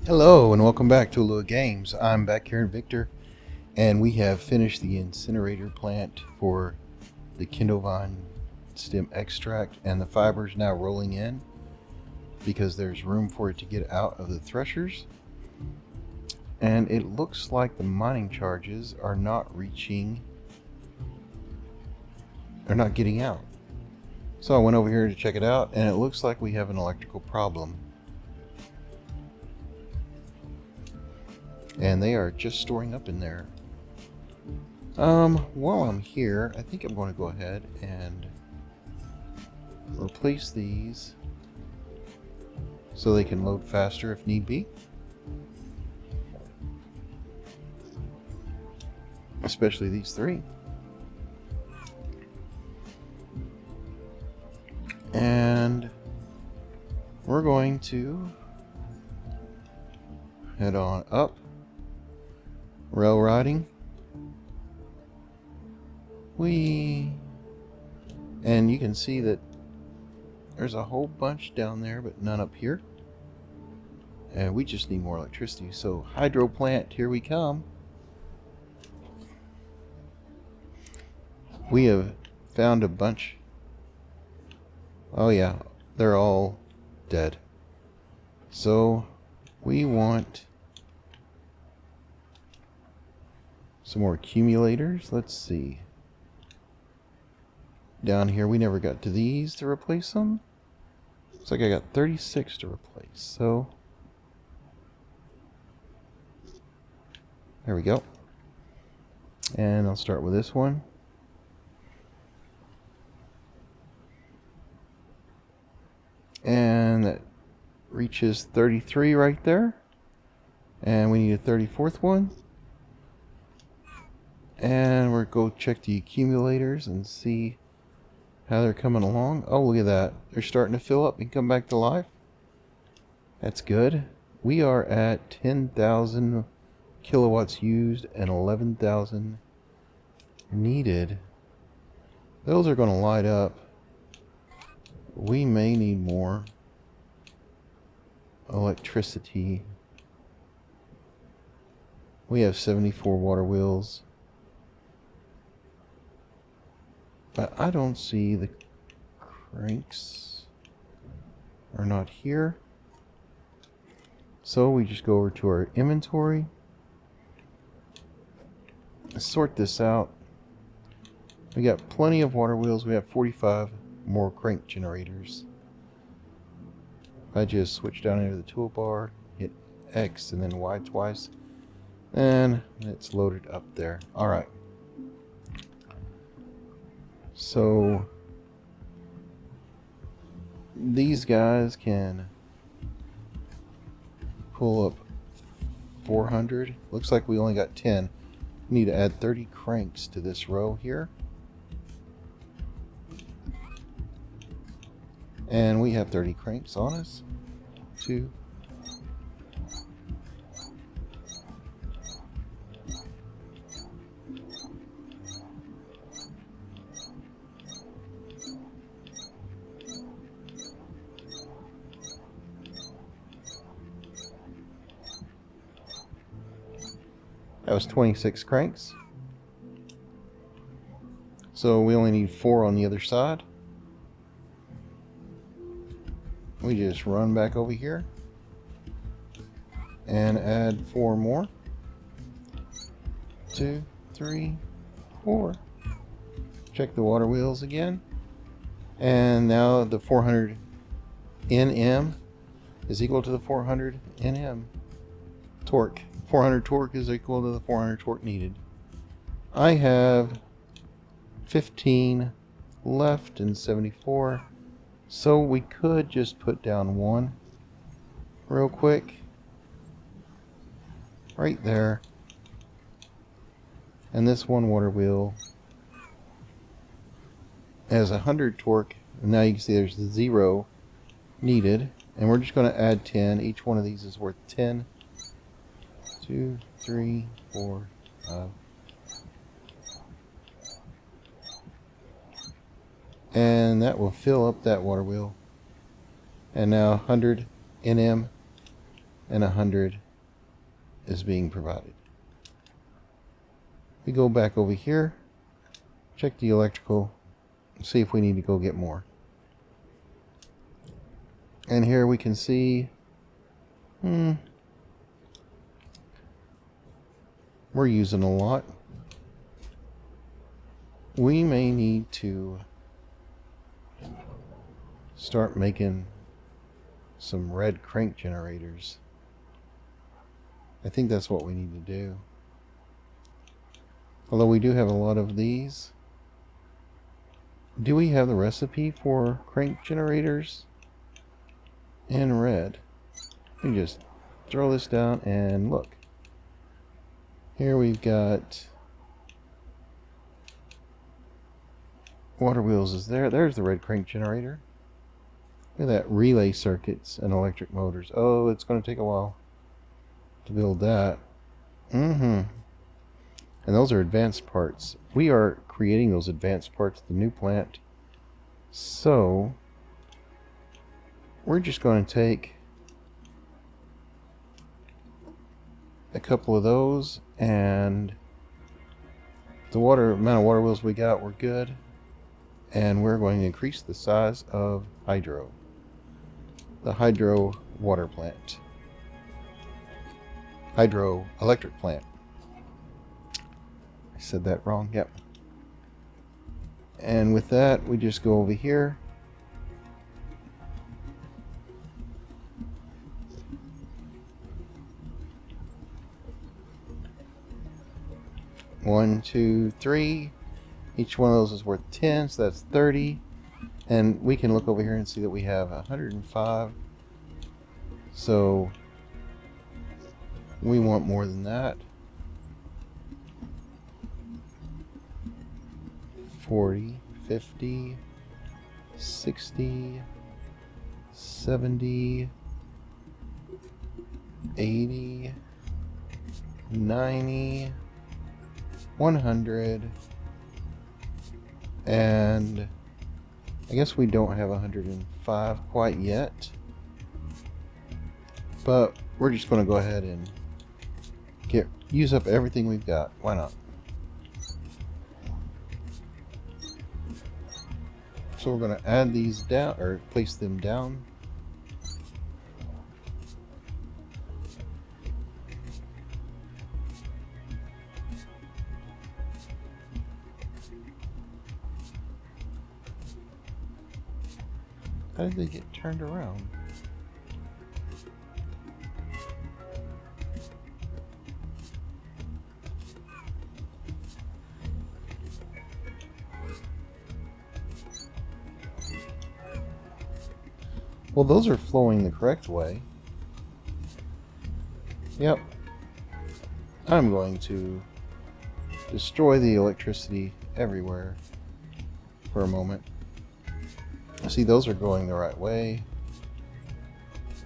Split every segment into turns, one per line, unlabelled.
Hello and welcome back to Lua Games. I'm back here in Victor, and we have finished the incinerator plant for the Kindlevine stem extract, and the fiber is now rolling in because there's room for it to get out of the threshers. And it looks like the mining charges are not getting out. So I went over here to check it out, and it looks like we have an electrical problem. And they are just storing up in there. While I'm here, I think I'm going to go ahead and replace these so they can load faster if need be. Especially these three. And we're going to head on up, railroading. And you can see that there's a whole bunch down there, but none up here. And we just need more electricity. So hydro plant, here we come. We have found a bunch. Oh yeah, they're all dead. So we want some more accumulators. Let's see. Down here we never got to these to replace them. Looks like I got 36 to replace. So there we go. And I'll start with this one. And that reaches 33 right there. And we need a 34th one. And we're going to go check the accumulators and see how they're coming along. Oh, look at that. They're starting to fill up and come back to life. That's good. We are at 10,000 kilowatts used and 11,000 needed. Those are going to light up. We may need more electricity. We have 74 water wheels. But I don't see the cranks are not here. So we just go over to our inventory. Sort this out. We got plenty of water wheels. We have 45 more crank generators. I just switch down into the toolbar, hit X and then Y twice, and it's loaded up there. Alright. So these guys can pull up 400. Looks like we only got 10. We need to add 30 cranks to this row here. And we have 30 cranks on us. 2. That was 26 cranks. So we only need 4 on the other side. We just run back over here and add 4 more. 2, 3, 4. Check the water wheels again. And now the 400 Nm is equal to the 400 Nm torque. 400 torque is equal to the 400 torque needed. I have 15 left and 74. So we could just put down 1 real quick. Right there. And this one water wheel has 100 torque. And now you can see there's 0 needed. And we're just going to add 10. Each one of these is worth 10. 2, 3, 4, 5. And that will fill up that water wheel. And now 100 Nm and 100 is being provided. We go back over here, check the electrical, see if we need to go get more. And here we can see we're using a lot. We may need to start making some red crank generators. I think that's what we need to do. Although we do have a lot of these. Do we have the recipe for crank generators in red? We just throw this down and look. Here we've got water wheels is there. There's the red crank generator. Look at that, relay circuits and electric motors. Oh, it's going to take a while to build that. And those are advanced parts. We are creating those advanced parts at the new plant. So we're just going to take a couple of those, and the amount of water wheels we got, we're good. And we're going to increase the size of the hydro water plant. Hydroelectric plant. I said that wrong, yep. And with that, we just go over here. One, 2, 3. Each one of those is worth 10, so that's 30. And we can look over here and see that we have 105. So we want more than that. 40, 50, 60, 70, 80, 90, 100, and I guess we don't have 105 quite yet, but we're just going to go ahead and use up everything we've got. Why not? So we're going to add these down, or place them down. How did they get turned around? Well, those are flowing the correct way. Yep. I'm going to destroy the electricity everywhere for a moment. See, those are going the right way,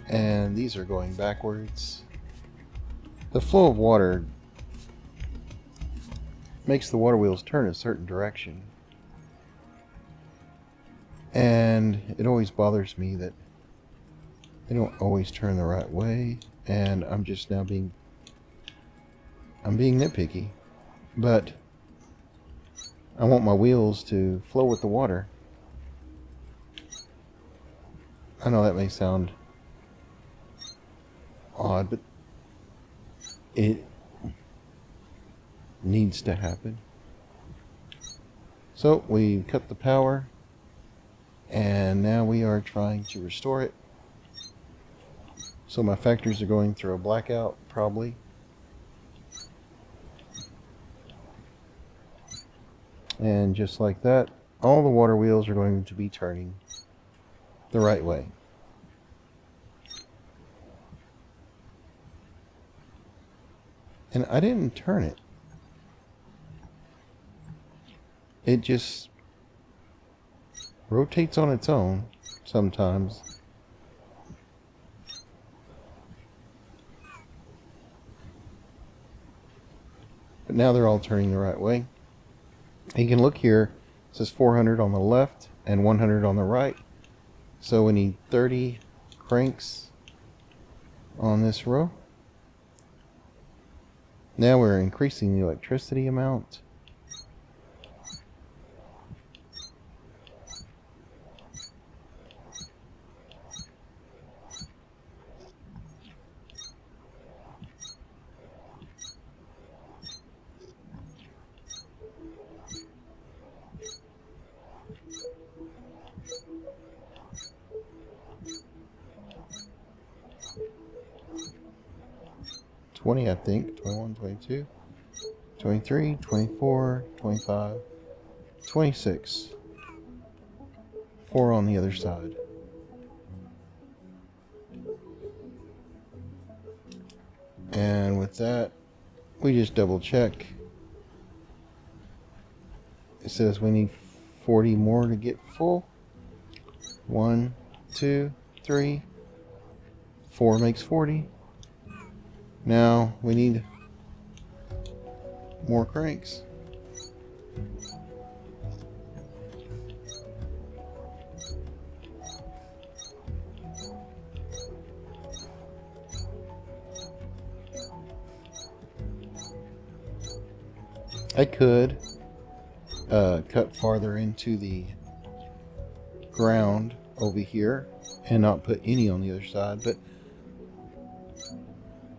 and these are going backwards. The flow of water makes the water wheels turn a certain direction, and it always bothers me that they don't always turn the right way, and I'm just now being nitpicky, but I want my wheels to flow with the water. I know that may sound odd, but it needs to happen. So we cut the power, and now we are trying to restore it. So my factories are going through a blackout, probably. And just like that, all the water wheels are going to be turning the right way. And I didn't turn it. It just rotates on its own sometimes. But now they're all turning the right way. You can look here, it says 400 on the left and 100 on the right. So we need 30 cranks on this row. Now we're increasing the electricity amount. I think 21, 22, 23, 24, 25, 26. 4 on the other side. And with that, we just double check. It says we need 40 more to get full. 1, 2, 3, 4 makes 40. Now we need more cranks. I could cut farther into the ground over here and not put any on the other side, but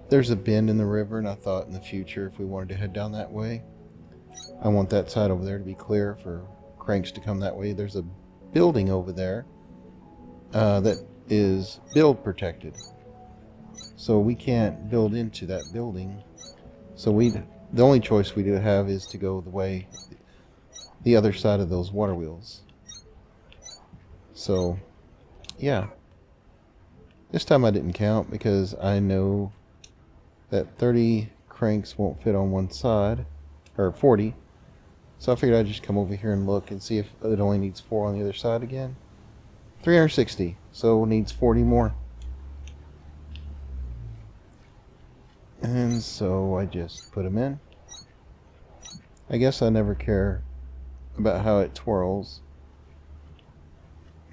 there's a bend in the river, and I thought in the future if we wanted to head down that way, I want that side over there to be clear for cranks to come that way. There's a building over there that is build protected, so we can't build into that building. So the only choice we do have is to go the other side of those water wheels. So yeah, this time I didn't count because I know that 30 cranks won't fit on one side, or 40. So I figured I'd just come over here and look and see if it only needs 4 on the other side again. 360, so it needs 40 more. And so I just put them in. I guess I never care about how it twirls.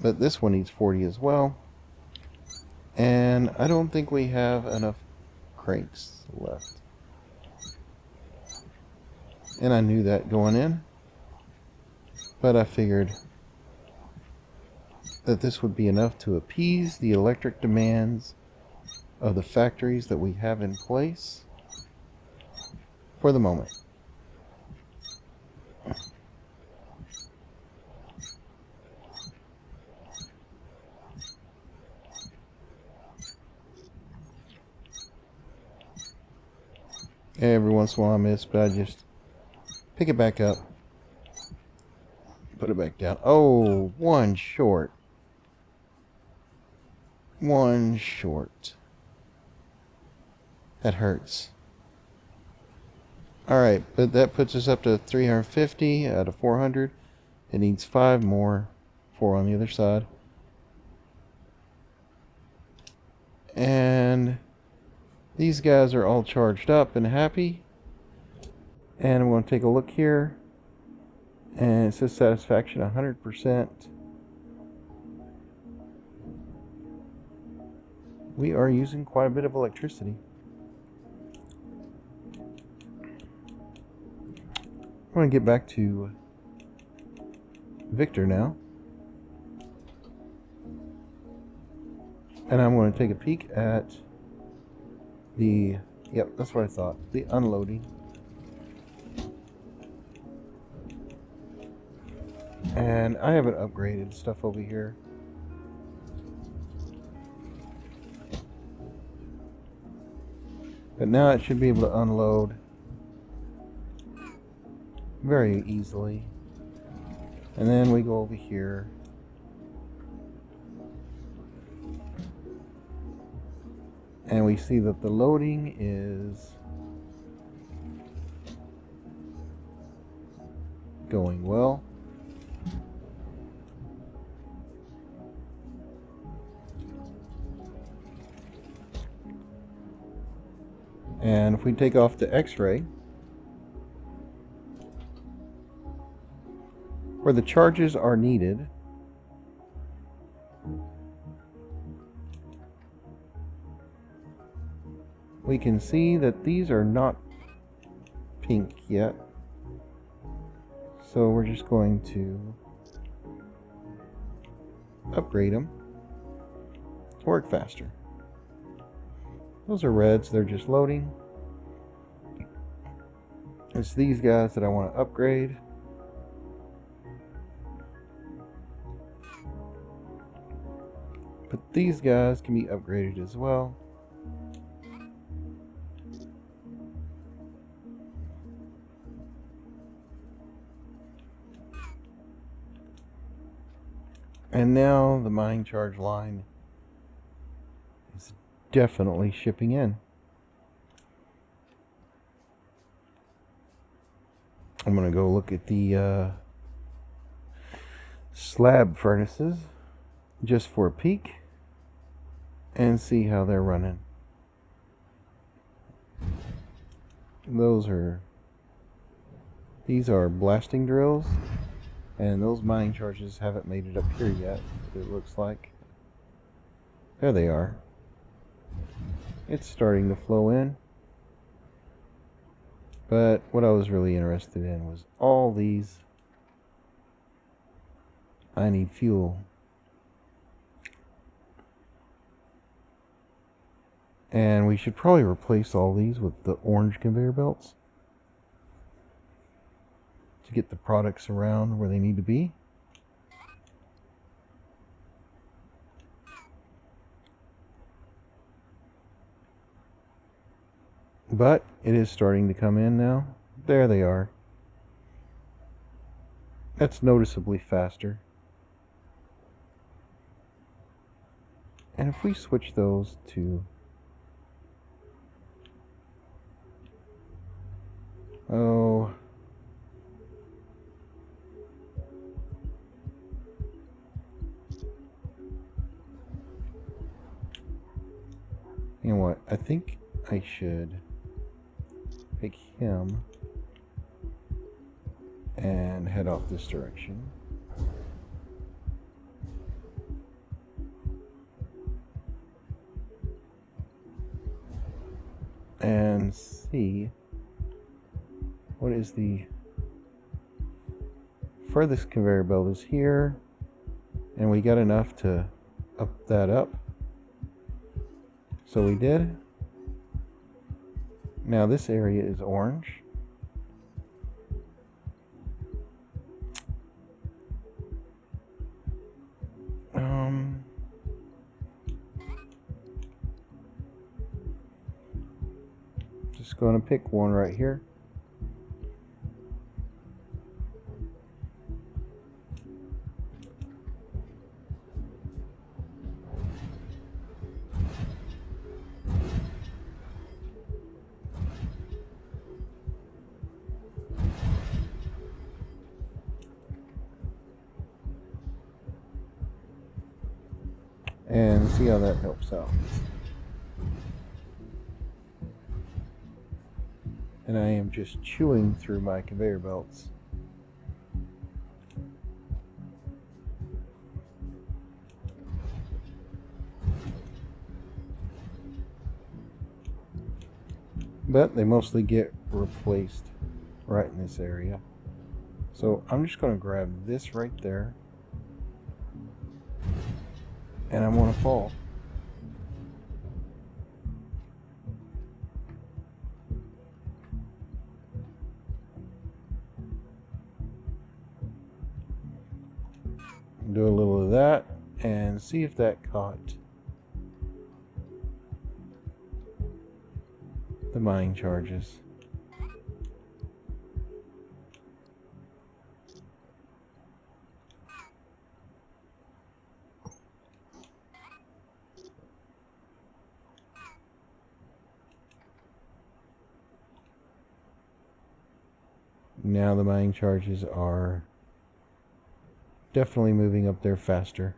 But this one needs 40 as well. And I don't think we have enough cranks left. And I knew that going in. But I figured that this would be enough to appease the electric demands of the factories that we have in place for the moment. Every once in a while I miss, but I just pick it back up, put it back down. Oh, one short. One short. That hurts. Alright, but that puts us up to 350 out of 400. It needs 5 more. 4 on the other side. And these guys are all charged up and happy. And I'm going to take a look here. And it says satisfaction 100%. We are using quite a bit of electricity. I'm going to get back to Victor now. And I'm going to take a peek at the, yep, that's what I thought, the unloading. And I haven't upgraded stuff over here. But now it should be able to unload very easily. And then we go over here. And we see that the loading is going well. And if we take off the X-ray, where the charges are needed, we can see that these are not pink yet. So we're just going to upgrade them to work faster. Those are reds, they're just loading. It's these guys that I want to upgrade. But these guys can be upgraded as well. And now the mine charge line is definitely shipping in. I'm going to go look at the slab furnaces just for a peek and see how they're running. These are blasting drills, and those mine charges haven't made it up here yet, it looks like. There they are. It's starting to flow in. But what I was really interested in was all these. I need fuel. And we should probably replace all these with the orange conveyor belts to get the products around where they need to be. But it is starting to come in now. There they are. That's noticeably faster. And if we switch those to you know what? I think I should pick him and head off this direction. And see what is the furthest conveyor belt is here, and we got enough to up that up. So we did. Now this area is orange. Just going to pick one right here. And see how that helps out. And I am just chewing through my conveyor belts. But they mostly get replaced right in this area. So I'm just going to grab this right there. And I'm going to fall. Do a little of that and see if that caught the mine charges. Now the mine charges are definitely moving up there faster.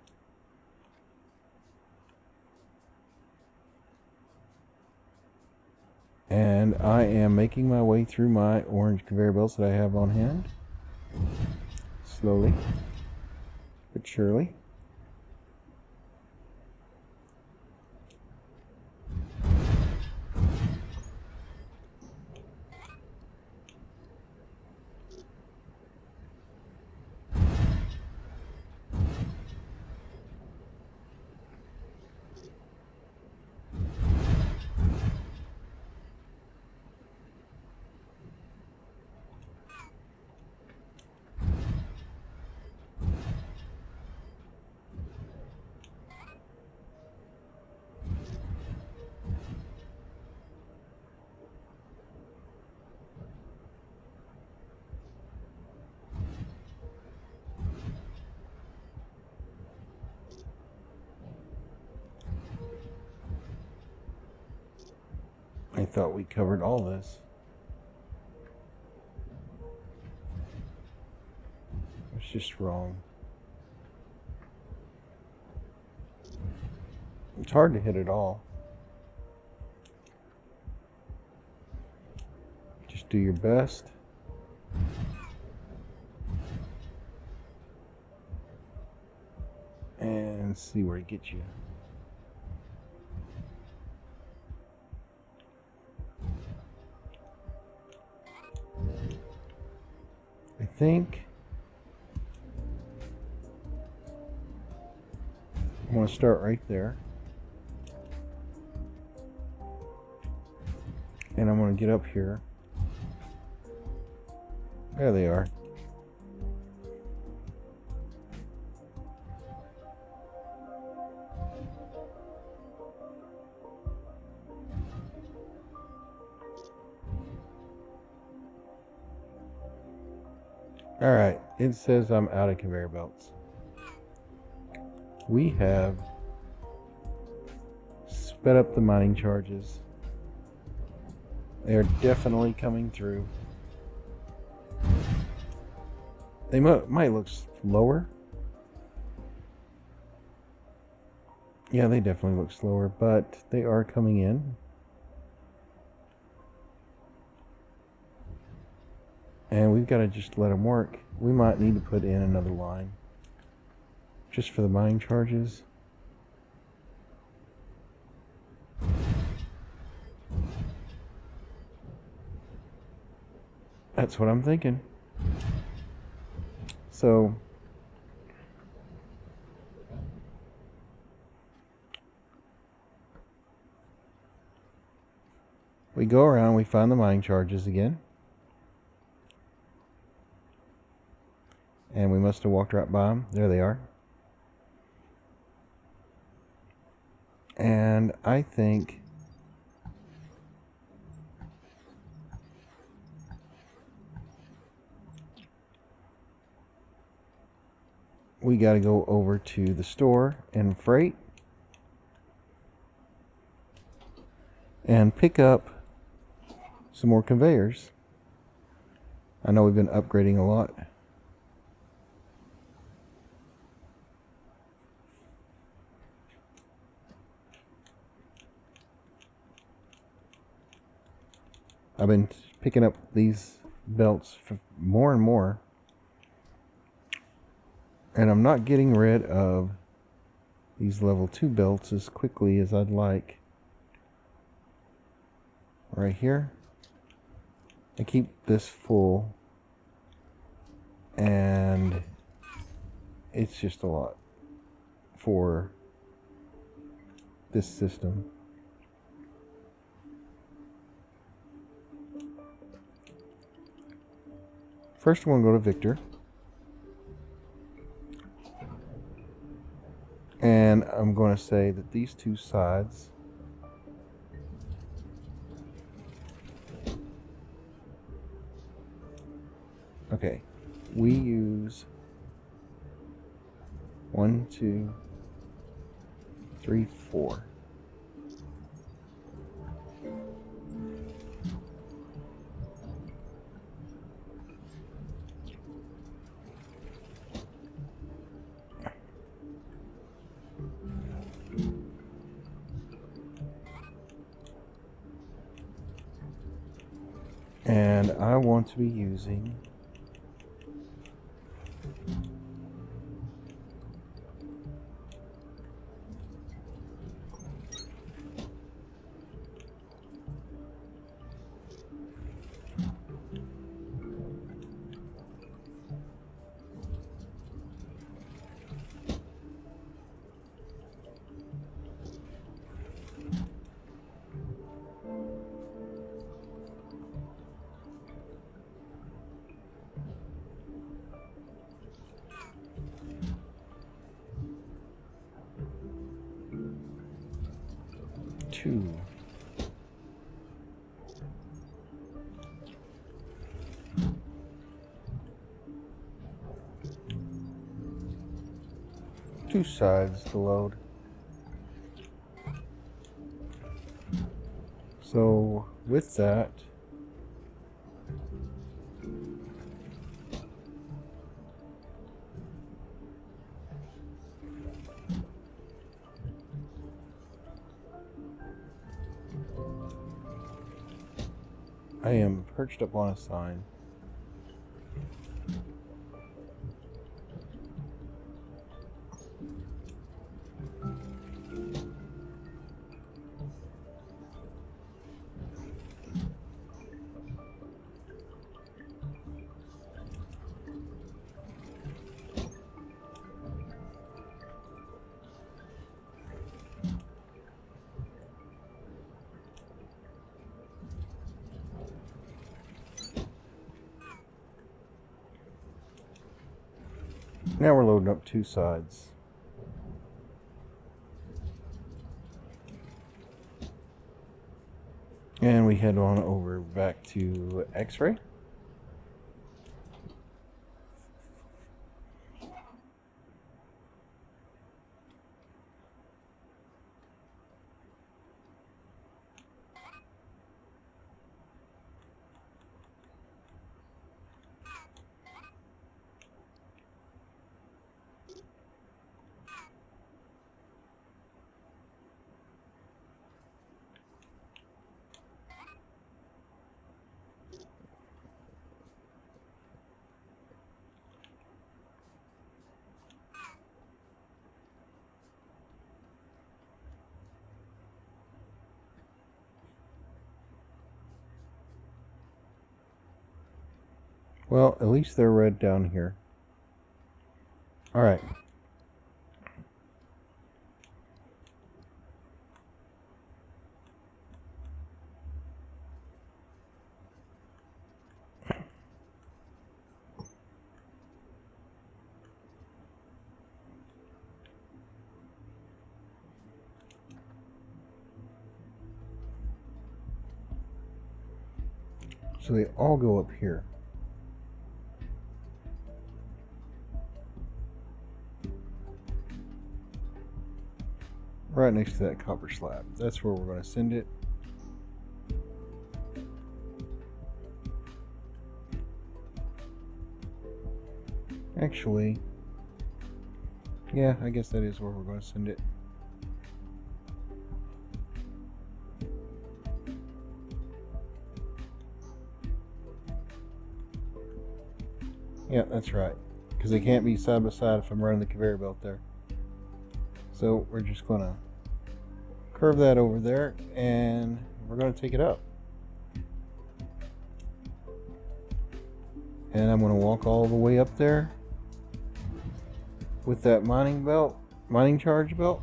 And I am making my way through my orange conveyor belts that I have on hand. Slowly, but surely. I thought we covered all this. It's just wrong. It's hard to hit it all. Just do your best. And see where it gets you. I think I'm going to start right there. And I'm going to get up here. There they are. Alright, it says I'm out of conveyor belts. We have sped up the mining charges. They are definitely coming through. They might look slower. Yeah, they definitely look slower, but they are coming in. And we've got to just let them work. We might need to put in another line just for the mining charges. That's what I'm thinking. So we go around, we find the mining charges again. And we must have walked right by them. There they are. And I think we got to go over to the store and freight and pick up some more conveyors. I know we've been upgrading a lot. I've been picking up these belts for more and more. And I'm not getting rid of these level 2 belts as quickly as I'd like. Right here. I keep this full. And it's just a lot for this system. First, I'm going to go to Victor. And I'm going to say that these two sides okay, we use 1, 2, 3, 4. And I want to be using two. Two sides to load. So with that, I am perched up on a sign. Now we're loading up two sides. And we head on over back to X-ray. Well, at least they're red down here. All right. So they all go up here. Right next to that copper slab. That's where we're going to send it. Actually, yeah, I guess that is where we're going to send it. Yeah, that's right. Because they can't be side by side if I'm running the conveyor belt there. So we're just going to curve that over there and we're going to take it up. And I'm going to walk all the way up there with that mining charge belt.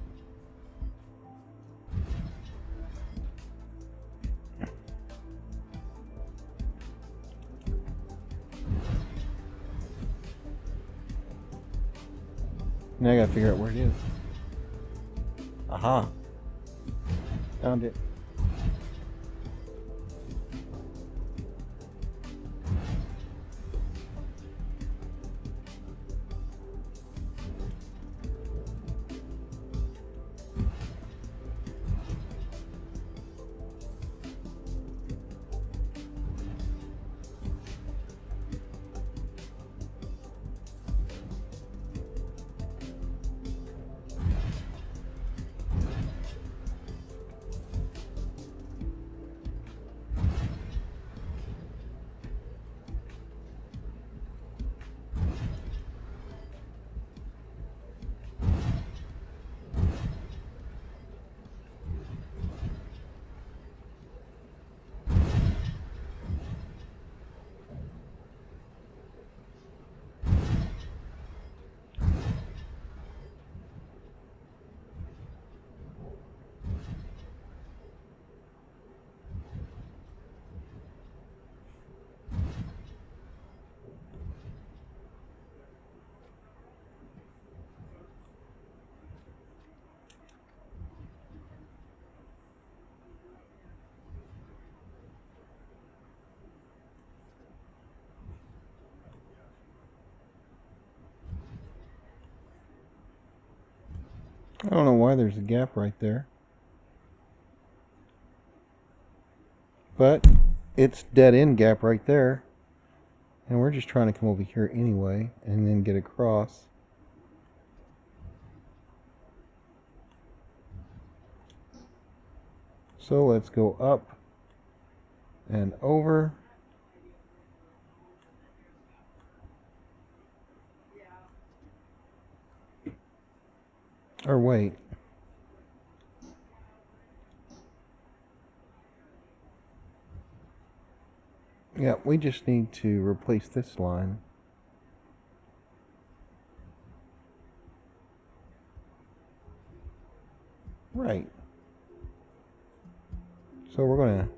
Now I gotta figure out where it is. Aha. Found it. I don't know why there's a gap right there. But it's dead end gap right there. And we're just trying to come over here anyway and then get across. So let's go up and over. Or wait. Yeah, we just need to replace this line. Right. So we're going to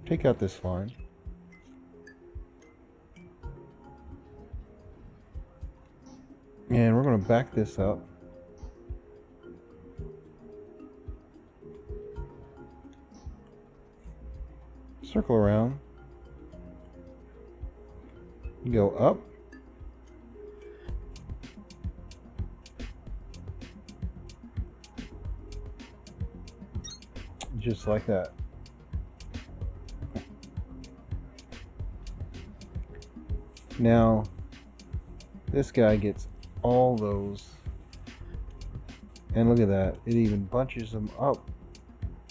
take out this line. And we're going to back this up. Circle around. Go up. Just like that. Now, this guy gets all those, and look at that, it even bunches them up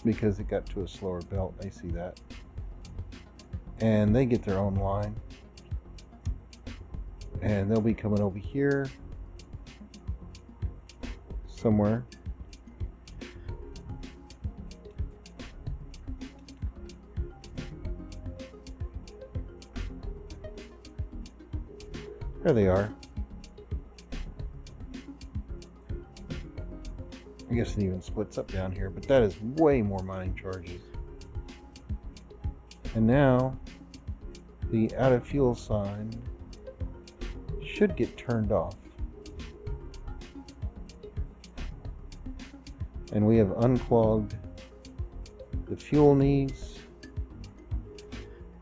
because it got to a slower belt. I see that. And they get their own line, and they'll be coming over here somewhere. There they are. I guess it even splits up down here, but that is way more mining charges. And now the out of fuel sign should get turned off. And we have unclogged the fuel needs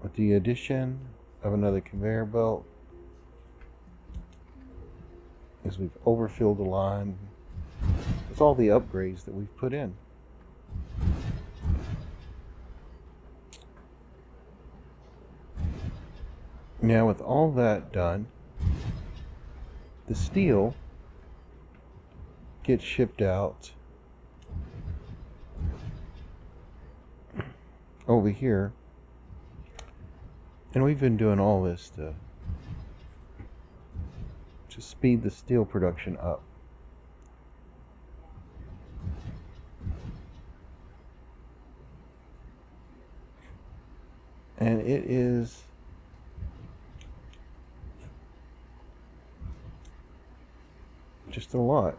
with the addition of another conveyor belt, as we've overfilled the line with all the upgrades that we've put in. Now with all that done, the steel gets shipped out over here, and we've been doing all this to speed the steel production up. And it is just a lot.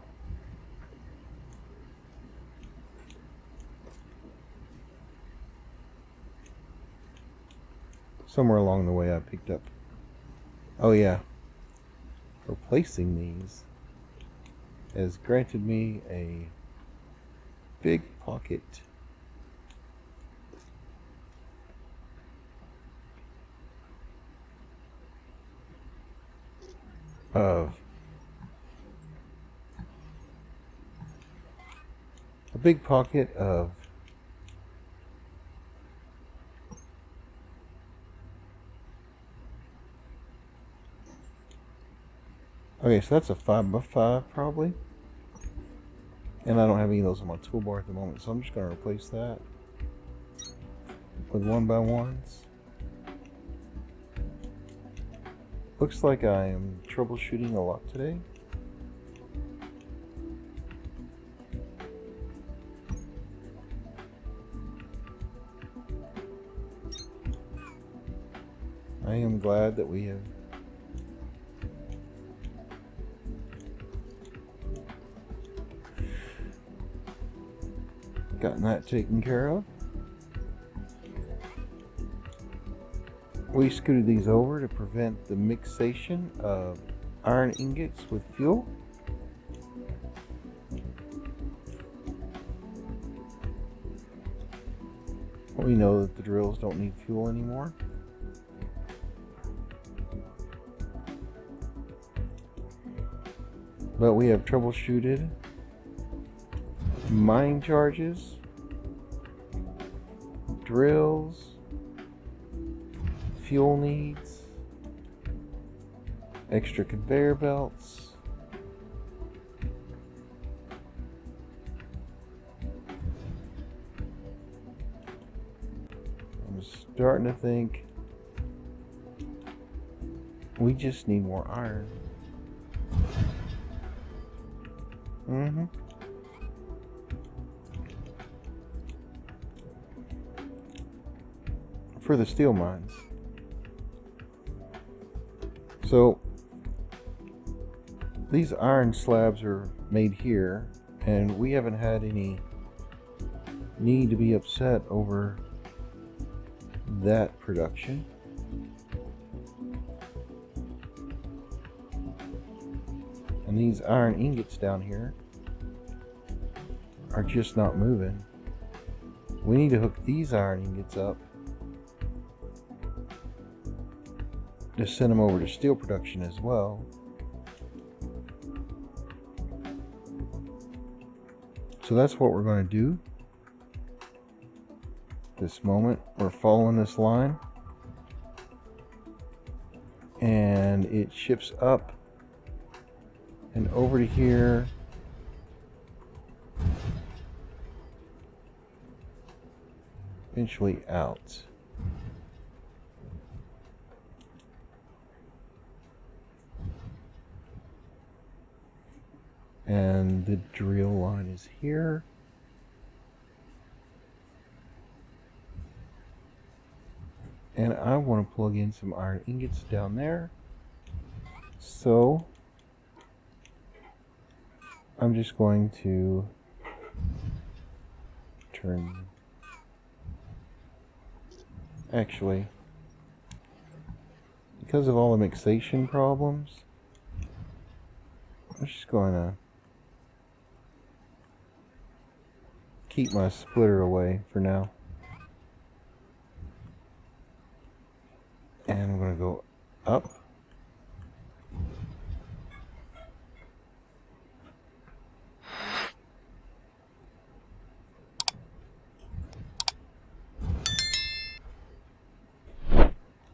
Somewhere along the way I picked up, oh yeah, replacing these has granted me a big pocket of okay, so that's a 5x5 probably, and I don't have any of those on my toolbar at the moment, so I'm just going to replace that with 1x1s. Looks like I am troubleshooting a lot today. I am glad that we have gotten that taken care of. We scooted these over to prevent the mixation of iron ingots with fuel. We know that the drills don't need fuel anymore. But we have troubleshooted mining charges, drills, fuel needs, extra conveyor belts, I'm starting to think we just need more iron. For the steel mines. So these iron slabs are made here, and we haven't had any need to be upset over that production. And these iron ingots down here are just not moving. We need to hook these iron ingots up to send them over to steel production as well. So that's what we're going to do. This moment, we're following this line, and it ships up and over to here, eventually out. And the drill line is here. And I want to plug in some iron ingots down there. So I'm just going to turn, actually, because of all the mixation problems, I'm just going to keep my splitter away for now. And I'm going to go up.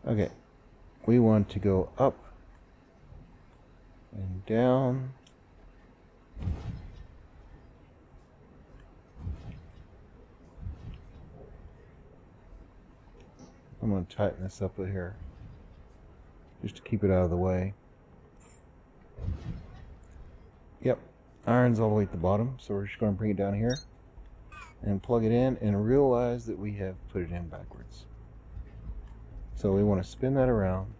Okay, we want to go up and down. I'm going to tighten this up here just to keep it out of the way. Yep, iron's all the way at the bottom, so we're just going to bring it down here and plug it in and realize that we have put it in backwards. So we want to spin that around.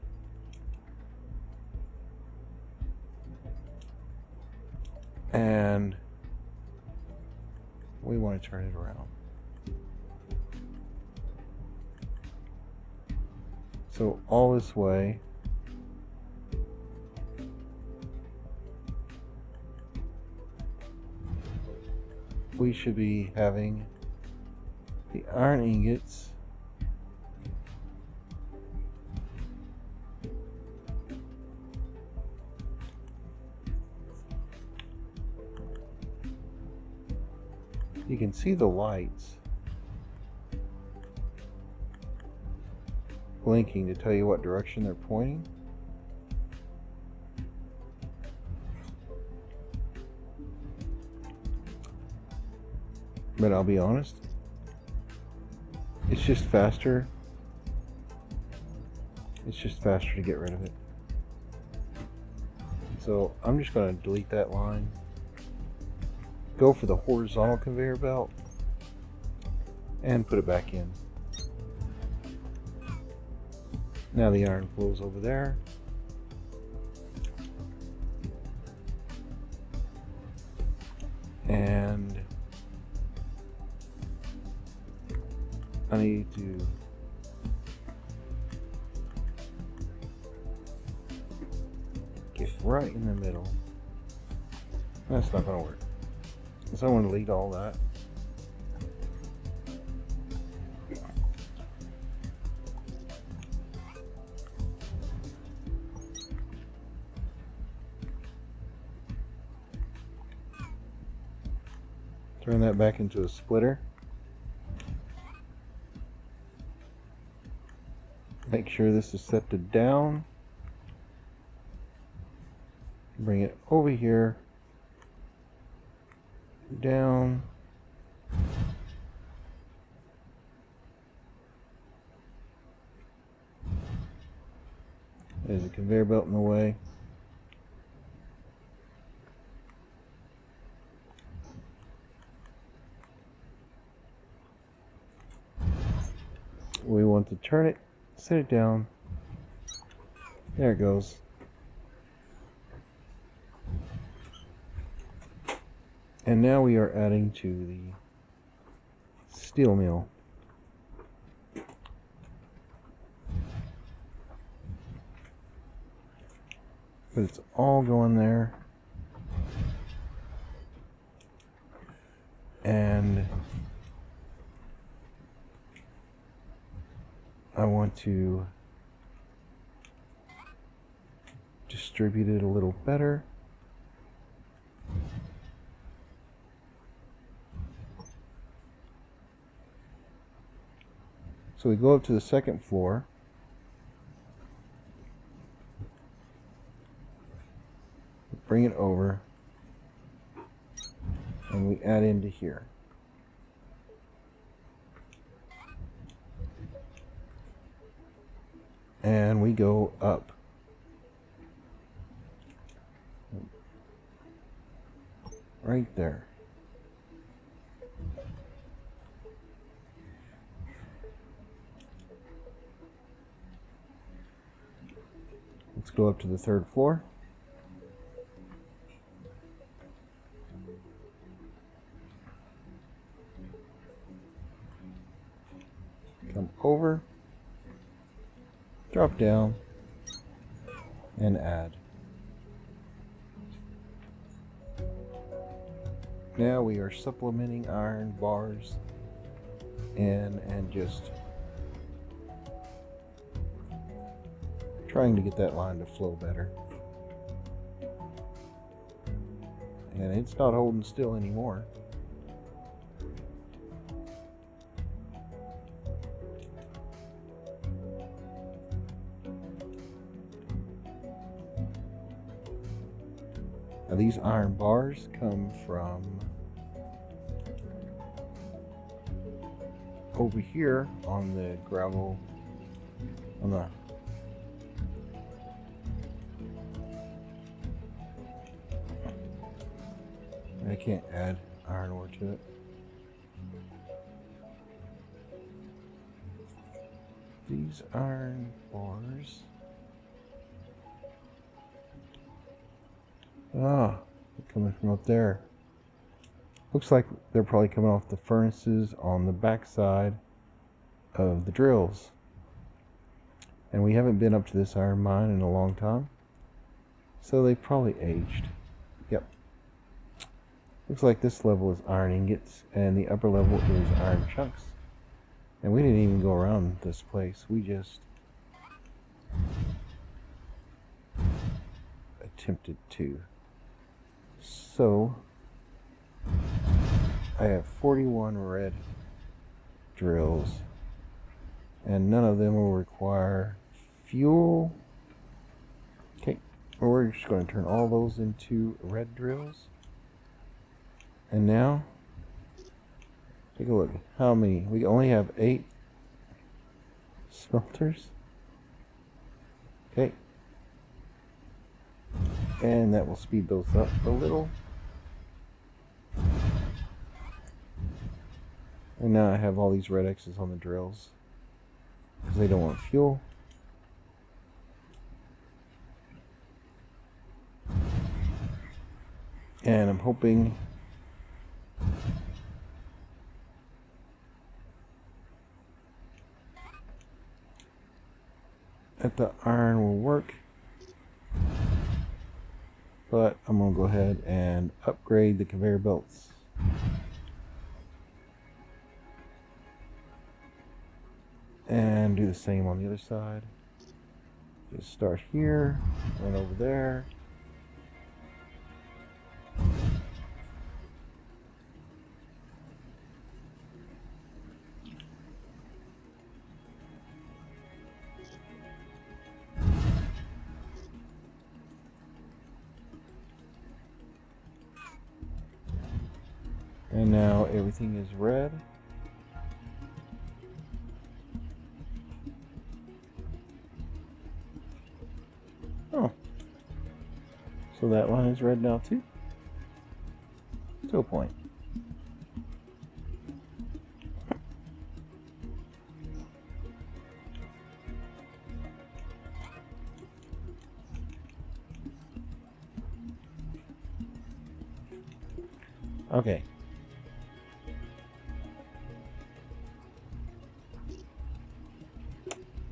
And we want to turn it around. So all this way. We should be having the iron ingots you can see the lights blinking to tell you what direction they're pointing. But I'll be honest, it's just faster. It's just faster to get rid of it. So I'm just going to delete that line. Go for the horizontal conveyor belt and put it back in. Now the iron flows over there. And I need to get right in the middle. That's not going to work. So I want to delete all that. Turn that back into a splitter. Make sure this is set to down. Bring it over here, down. There's a conveyor belt in the way. We want to turn it, set it down. There it goes. And now we are adding to the steel mill. But it's all going there. And I want to distribute it a little better. So we go up to the second floor. Bring it over. And we add into here. And we go up. Right there. Let's go up to the third floor. Come over, drop down, and add. Now we are supplementing iron bars and just trying to get that line to flow better. And it's not holding still anymore. Now these iron bars come from over here on the gravel, on the I can't add iron ore to it. These iron bars. Ah, they're coming from up there. Looks like they're probably coming off the furnaces on the back side of the drills. And we haven't been up to this iron mine in a long time, so they probably aged. Yep. Looks like this level is iron ingots and the upper level is iron chunks. And we didn't even go around this place. We just attempted to. So I have 41 red drills and none of them will require fuel. Okay, well, we're just going to turn all those into red drills. And now take a look. How many? We only have 8 smelters. Okay. And that will speed those up a little. And now I have all these red X's on the drills because they don't want fuel. And I'm hoping that the iron will work. But I'm going to go ahead and upgrade the conveyor belts. And do the same on the other side. Just start here, run over there. And now everything is red. Oh. So that line is red now too. To a point. Okay.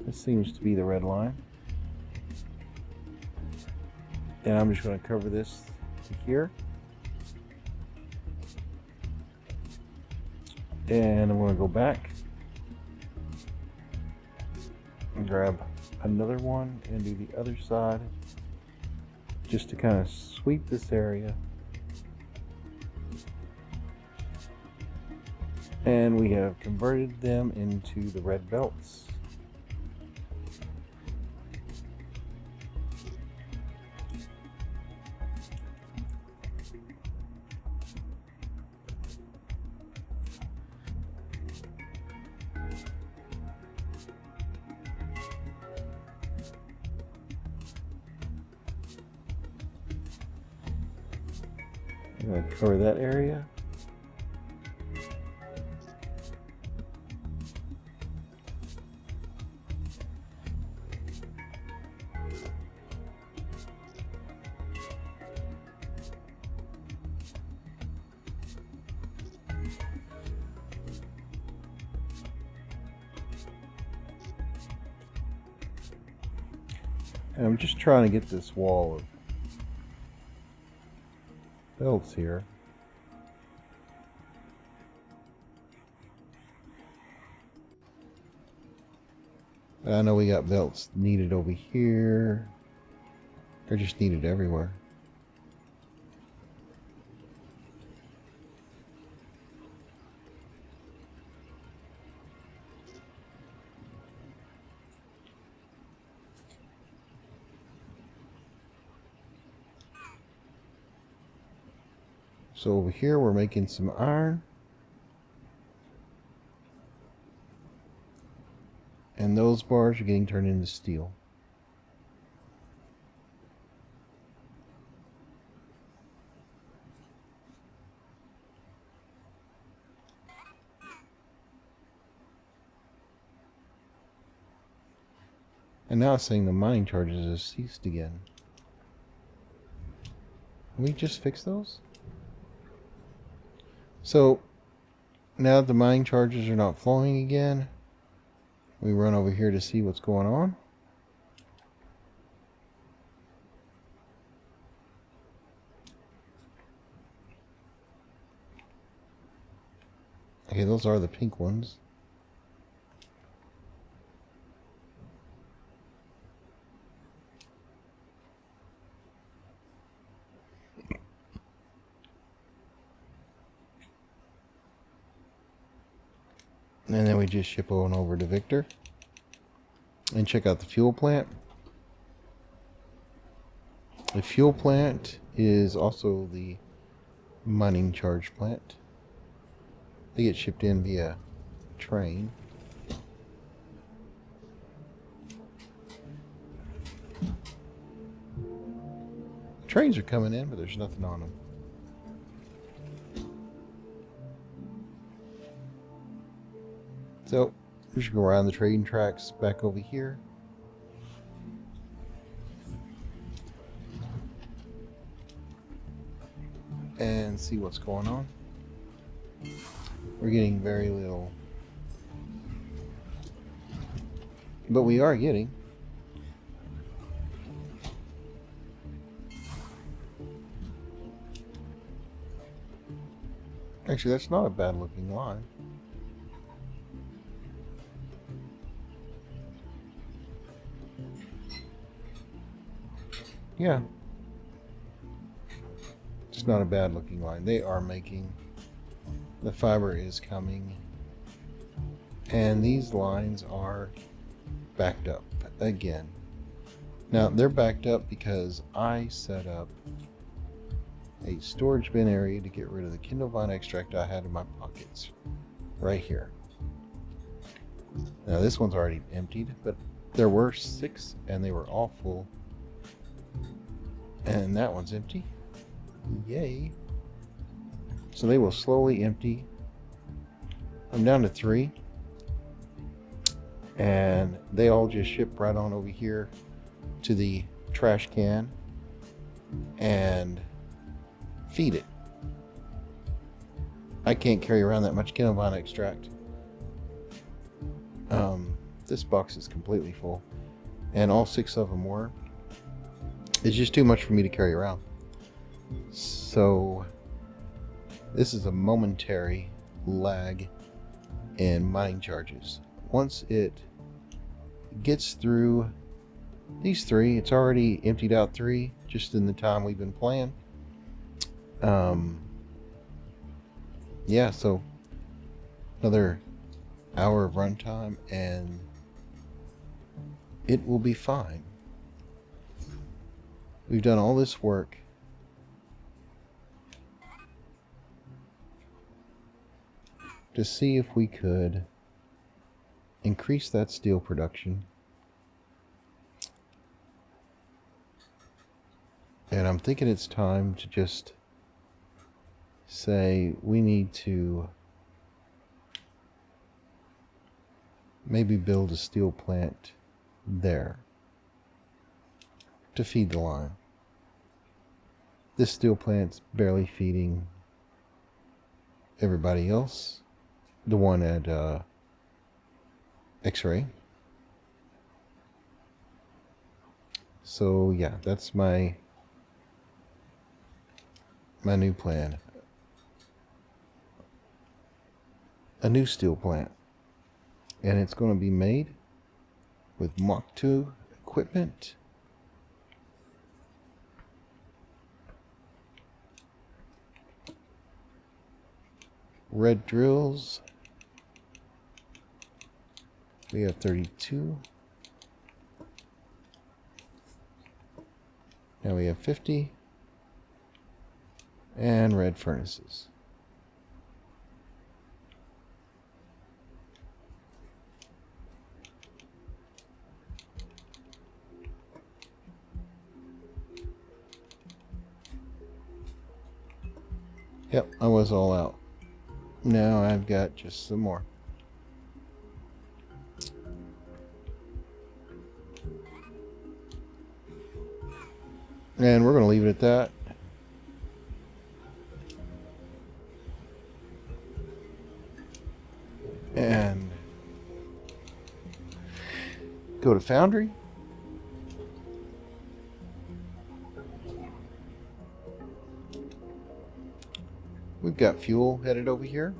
This seems to be the red line. And I'm just going to cover this here. And I'm going to go back and grab another one and do the other side just to kind of sweep this area. And we have converted them into the red belts. I'm going to cover that area. And I'm just trying to get this wall of belts here. I know we got belts needed over here. They're just needed everywhere. So over here we're making some iron. And those bars are getting turned into steel. And now it's saying the mining charges have ceased again. Can we just fix those? So now that the mining charges are not flowing again, we run over here to see what's going on. Okay, those are the pink ones. And then we just ship on over to Victor and check out the fuel plant. The fuel plant is also the mining charge plant. They get shipped in via train. Trains are coming in, but there's nothing on them. So we should go around the train tracks back over here. And see what's going on. We're getting very little. But we are getting. Actually, that's not a bad looking line. Yeah. It's not a bad looking line. They are making. The fiber is coming. And these lines are backed up again. Now they're backed up because I set up a storage bin area to get rid of the Kindle vine extract I had in my pockets. Right here. Now this one's already emptied, but there were 6 and they were all full. And that one's empty. Yay. So they will slowly empty. I'm down to 3. And they all just ship right on over here to the trash can and feed it. I can't carry around that much Kindle vine extract. This box is completely full, and all 6 of them were. It's just too much for me to carry around. So this is a momentary lag in mining charges. Once it gets through these 3, it's already emptied out 3 just in the time we've been playing. Yeah, so another hour of runtime and it will be fine. We've done all this work to see if we could increase that steel production. And I'm thinking it's time to just say we need to maybe build a steel plant there to feed the line. This steel plant's barely feeding everybody else. The one at X-ray. So yeah, that's my new plan. A new steel plant. And it's going to be made with Mach 2 equipment. Red drills. We have 32. Now we have 50. And red furnaces. Yep, I was all out. Now I've got just some more. And we're going to leave it at that. And go to Foundry. We've got fuel headed over here.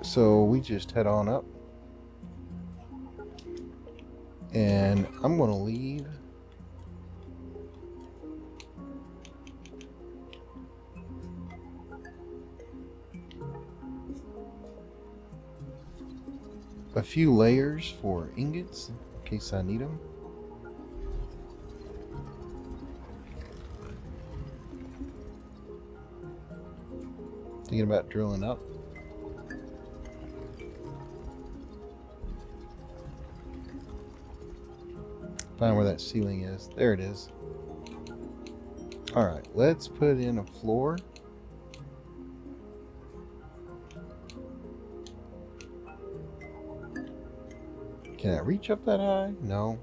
So we just head on up. And I'm going to leave a few layers for ingots in case I need them. Thinking about drilling up. Find where that ceiling is. There it is. Alright, let's put in a floor. Can I reach up that high? No.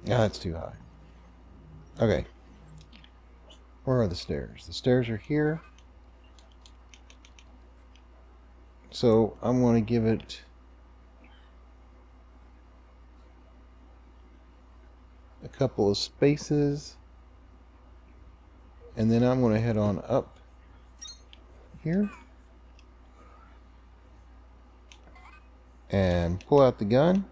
Yeah, that's too high. Okay. Where are the stairs? The stairs are here. So I'm going to give it a couple of spaces. And then I'm going to head on up here. And pull out the gun.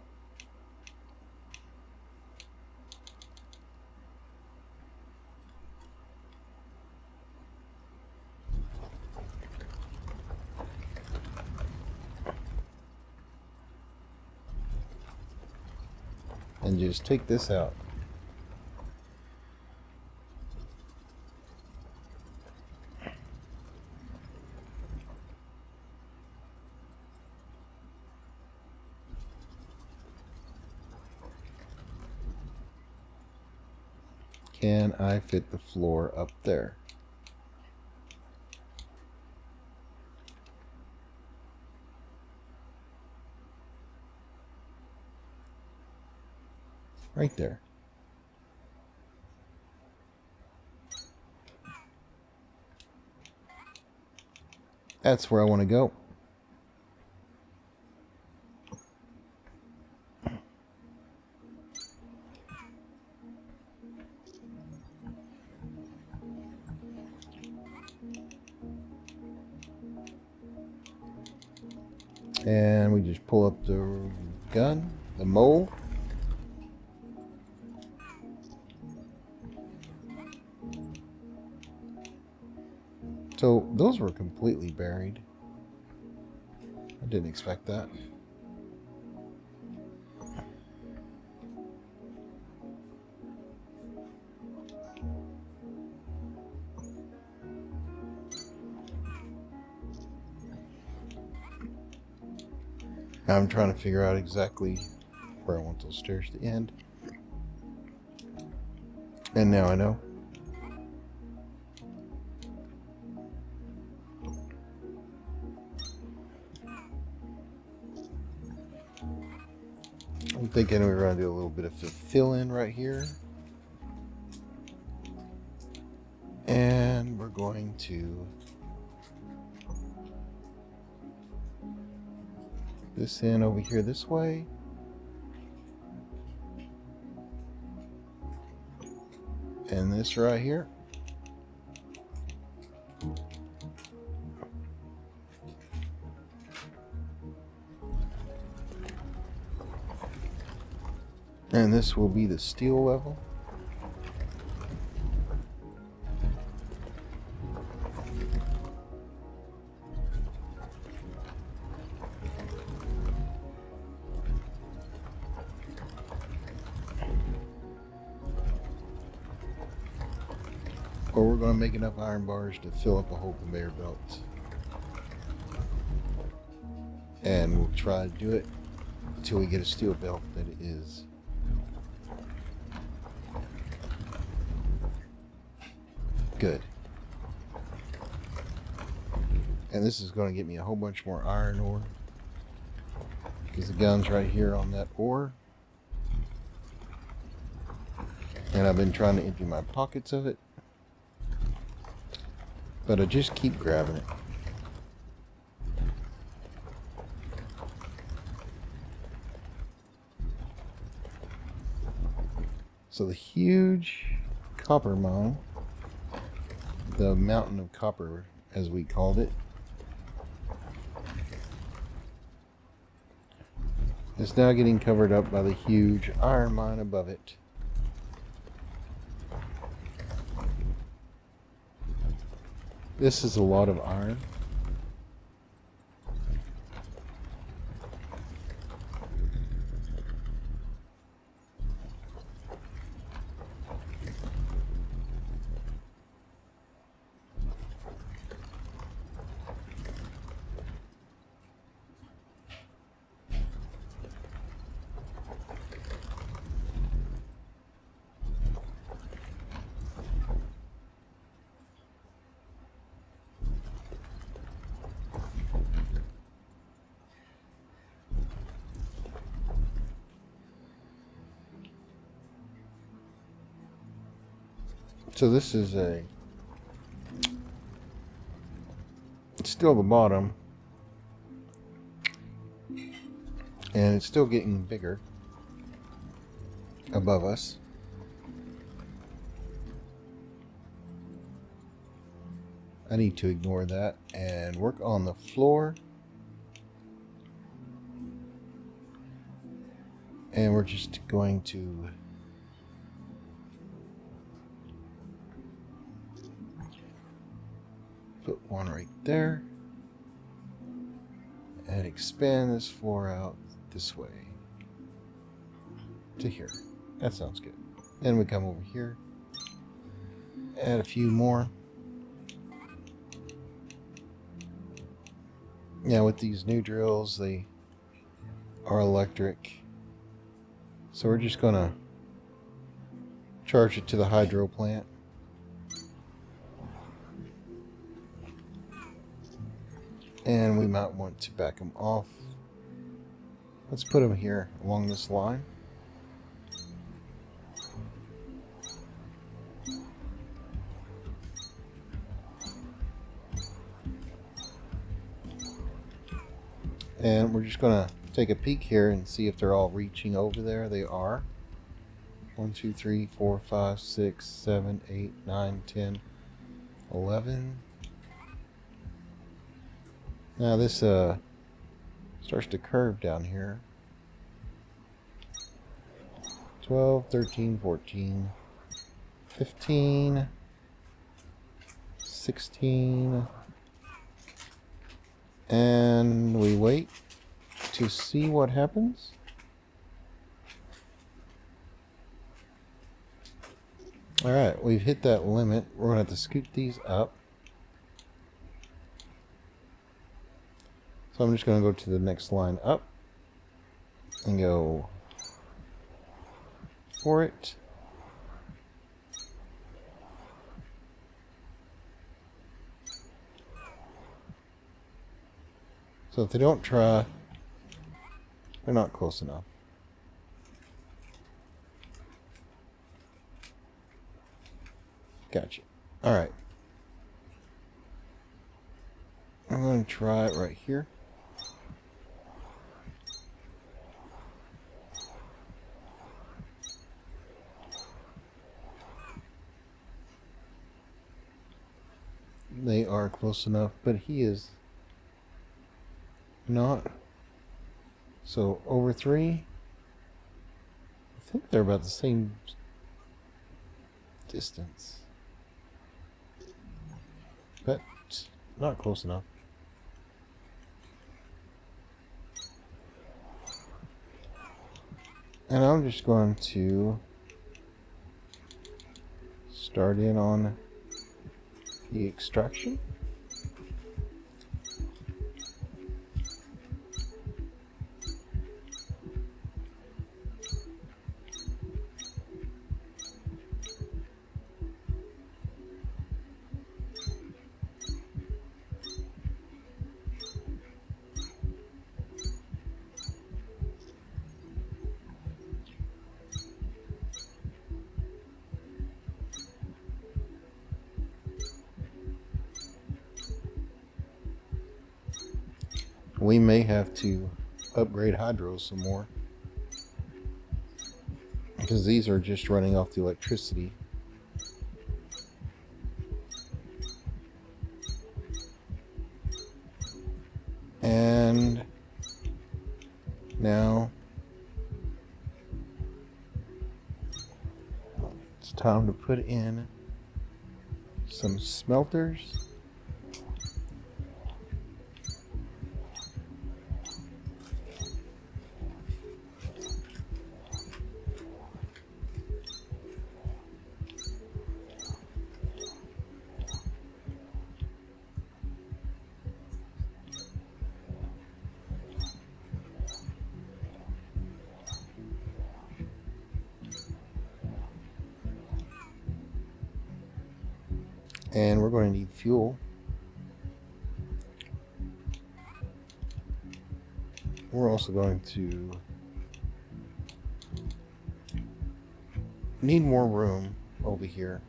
and just take this out. Can I fit the floor up there? Right there. That's where I want to go. And we just pull up the gun, the mole. So those were completely buried. I didn't expect that. Now I'm trying to figure out exactly where I want those stairs to end. And now I know. I'm thinking we're going to do a little bit of fill in right here. And we're going to this in over here this way. And this right here. And this will be the steel level. Or we're going to make enough iron bars to fill up a whole conveyor belt. And we'll try to do it until we get a steel belt that is good. And this is going to get me a whole bunch more iron ore, because the gun's right here on that ore. And I've been trying to empty my pockets of it, but I just keep grabbing it. So the huge copper mine, the mountain of copper as we called it, is now getting covered up by the huge iron mine above it. This is a lot of iron. So this is it's still the bottom, and it's still getting bigger above us. I need to ignore that and work on the floor. And we're just going to put one right there and expand this floor out this way. to here. That sounds good. Then we come over here, add a few more. Now with these new drills, they are electric. So we're just gonna charge it to the hydro plant. And we might want to back them off. Let's put them here along this line. And we're just going to take a peek here and see if they're all reaching over there. They are. 1, 2, 3, 4, 5, 6, 7, 8, 9, 10, 11. Now this starts to curve down here. 12, 13, 14, 15, 16. And we wait to see what happens. Alright, we've hit that limit. We're going to have to scoot these up. So I'm just going to go to the next line up and go for it. So if they don't try, they're not close enough. Gotcha. Alright. I'm going to try it right here. They are close enough, but he is not. So over 3. I think they're about the same distance, but not close enough. And I'm just going to start in on the extraction. We may have to upgrade hydros some more, because these are just running off the electricity. And now it's time to put in some smelters. And we're going to need fuel. We're also going to need more room over here.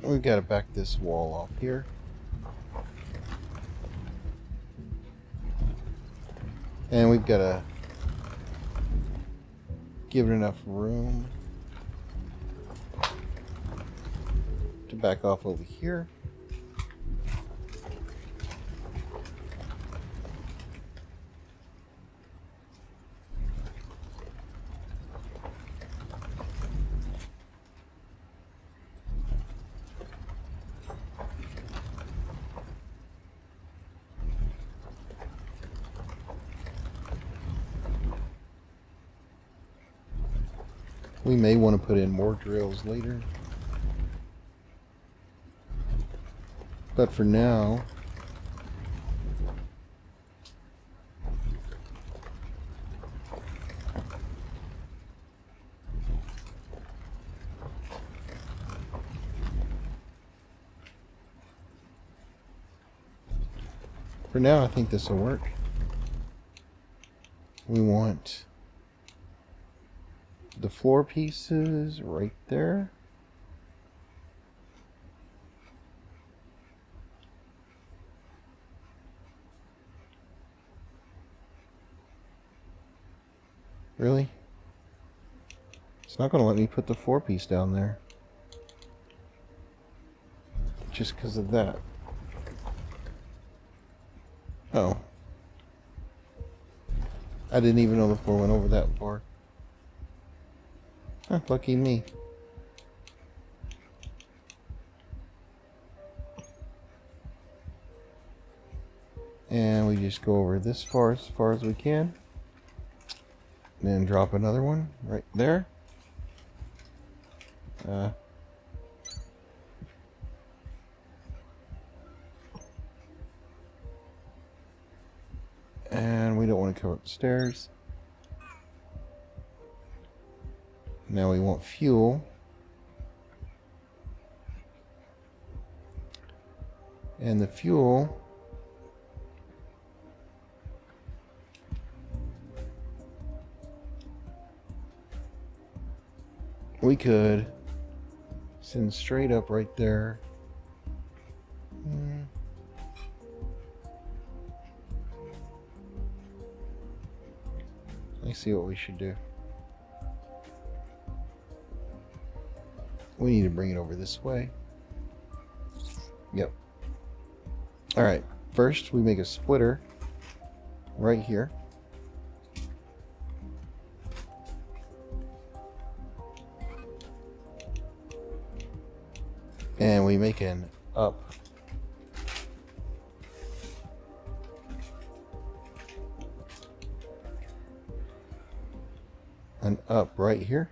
We've got to back this wall off here. And we've got to give it enough room to back off over here. We may want to put in more drills later. But for now, I think this will work. We want the floor pieces right there. Really? It's not going to let me put the floor piece down there. Just because of that. Oh. I didn't even know the floor went over that far. Huh, lucky me. And we just go over this far as we can. And then drop another one right there. And we don't want to go up the stairs. Now we want fuel. And the fuel we could send straight up right there. Let's see what we should do. We need to bring it over this way. Yep. Alright, first we make a splitter right here. And we make an up. An up right here.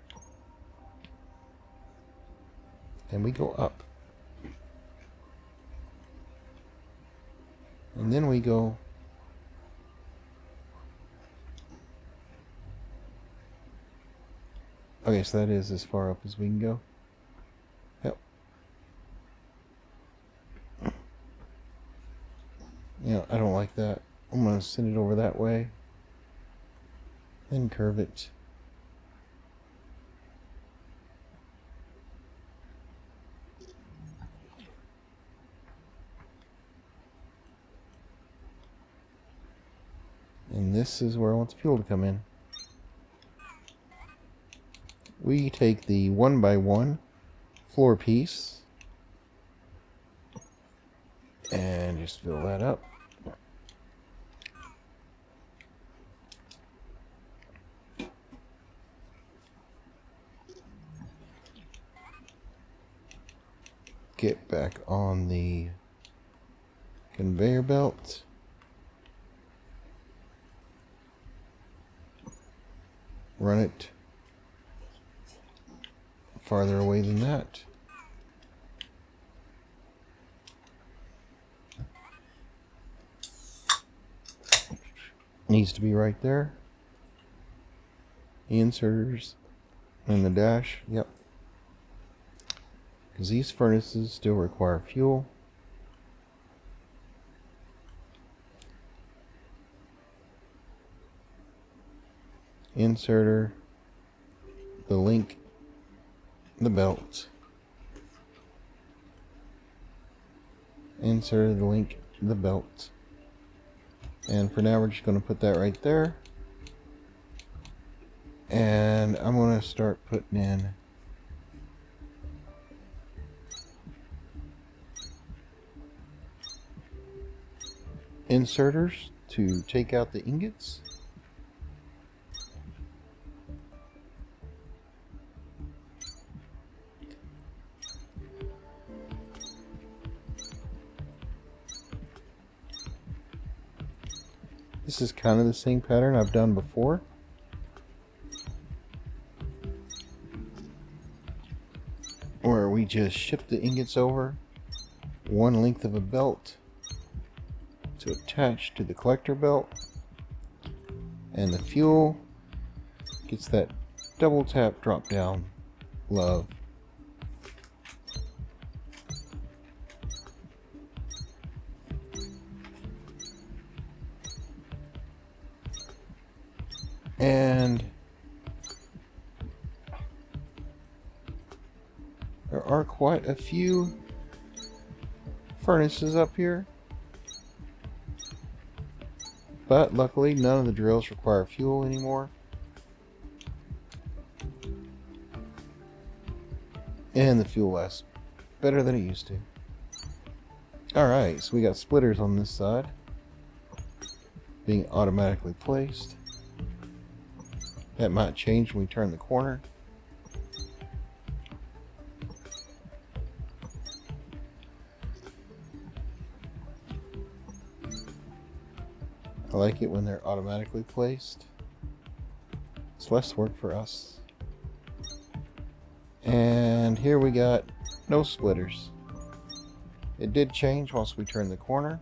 And we go up. And then we go okay, so that is as far up as we can go. Yep. Yeah, I don't like that. I'm going to send it over that way. Then curve it. And this is where I want the fuel to come in. We take the 1x1 floor piece and just fill that up. Get back on the conveyor belt. Run it farther away than that. Needs to be right there. The inserters and the dash, yep. Because these furnaces still require fuel. Inserter, the link, the belt. Inserter, the link, the belt. And for now we're just going to put that right there. And I'm going to start putting in inserters to take out the ingots. This is kind of the same pattern I've done before. where we just ship the ingots over one length of a belt to attach to the collector belt, and the fuel gets that double tap drop down love. And there are quite a few furnaces up here, but luckily none of the drills require fuel anymore. And the fuel lasts better than it used to. Alright, so we got splitters on this side being automatically placed. That might change when we turn the corner. I like it when they're automatically placed. It's less work for us. And here we got no splitters. It did change once we turned the corner.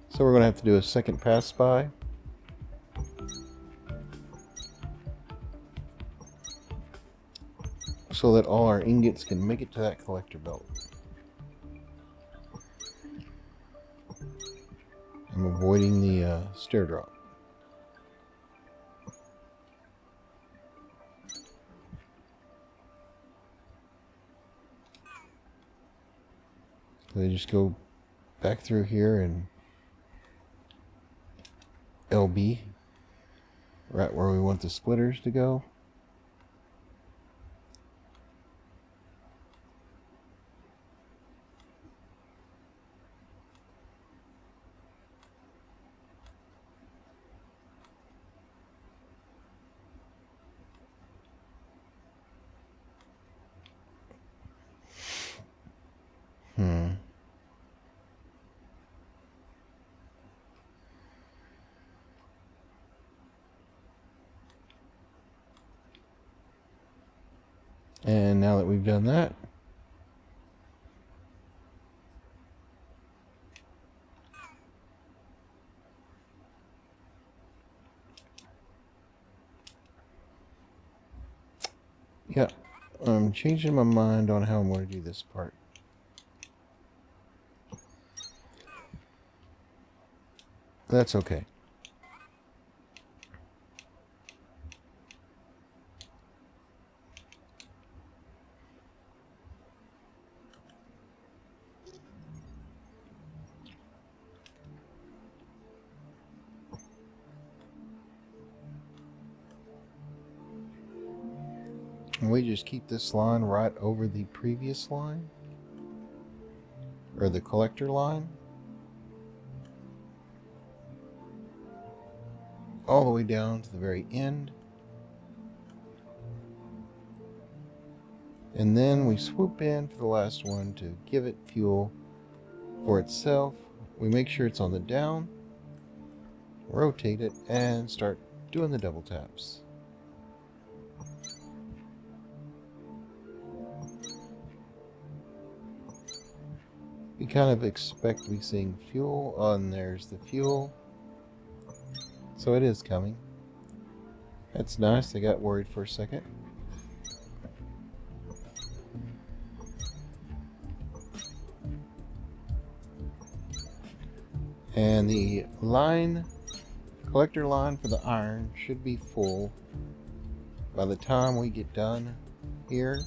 So we're going to have to do a second pass by. So that all our ingots can make it to that collector belt. I'm avoiding the stair drop. So they just go back through here and LB, right where we want the splitters to go. And now that we've done that, yeah, I'm changing my mind on how I'm going to do this part. That's okay. And we just keep this line right over the previous line, or the collector line, all the way down to the very end. And then we swoop in for the last one to give it fuel for itself. We make sure it's on the down, rotate it, and start doing the double taps. You kind of expect to be seeing fuel. And there's the fuel. So it is coming. That's nice. I got worried for a second. And the line, collector line for the iron should be full by the time we get done here.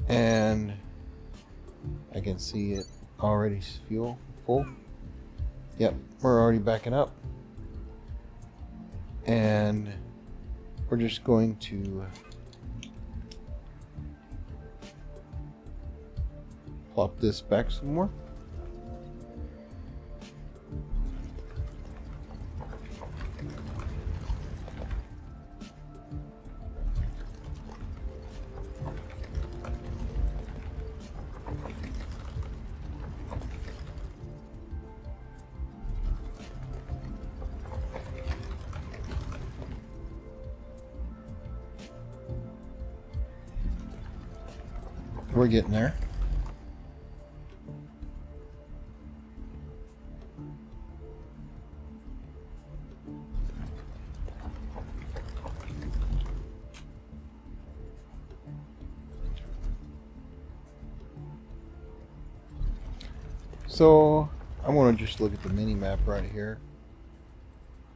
And I can see it already full. Yep, we're already backing up. And we're just going to plop this back some more. We're getting there. So I want to just look at the mini map right here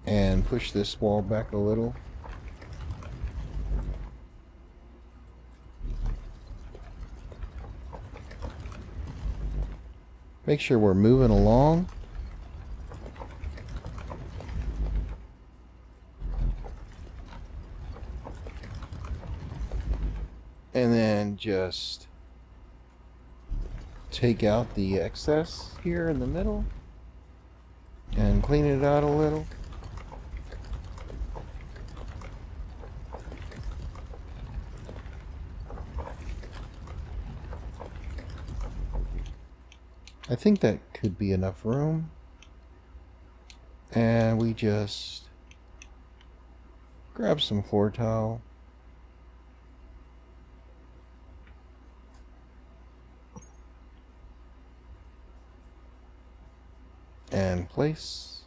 and push this wall back a little. Make sure we're moving along. And then just take out the excess here in the middle and clean it out a little. I think that could be enough room. And we just grab some floor tile. And place.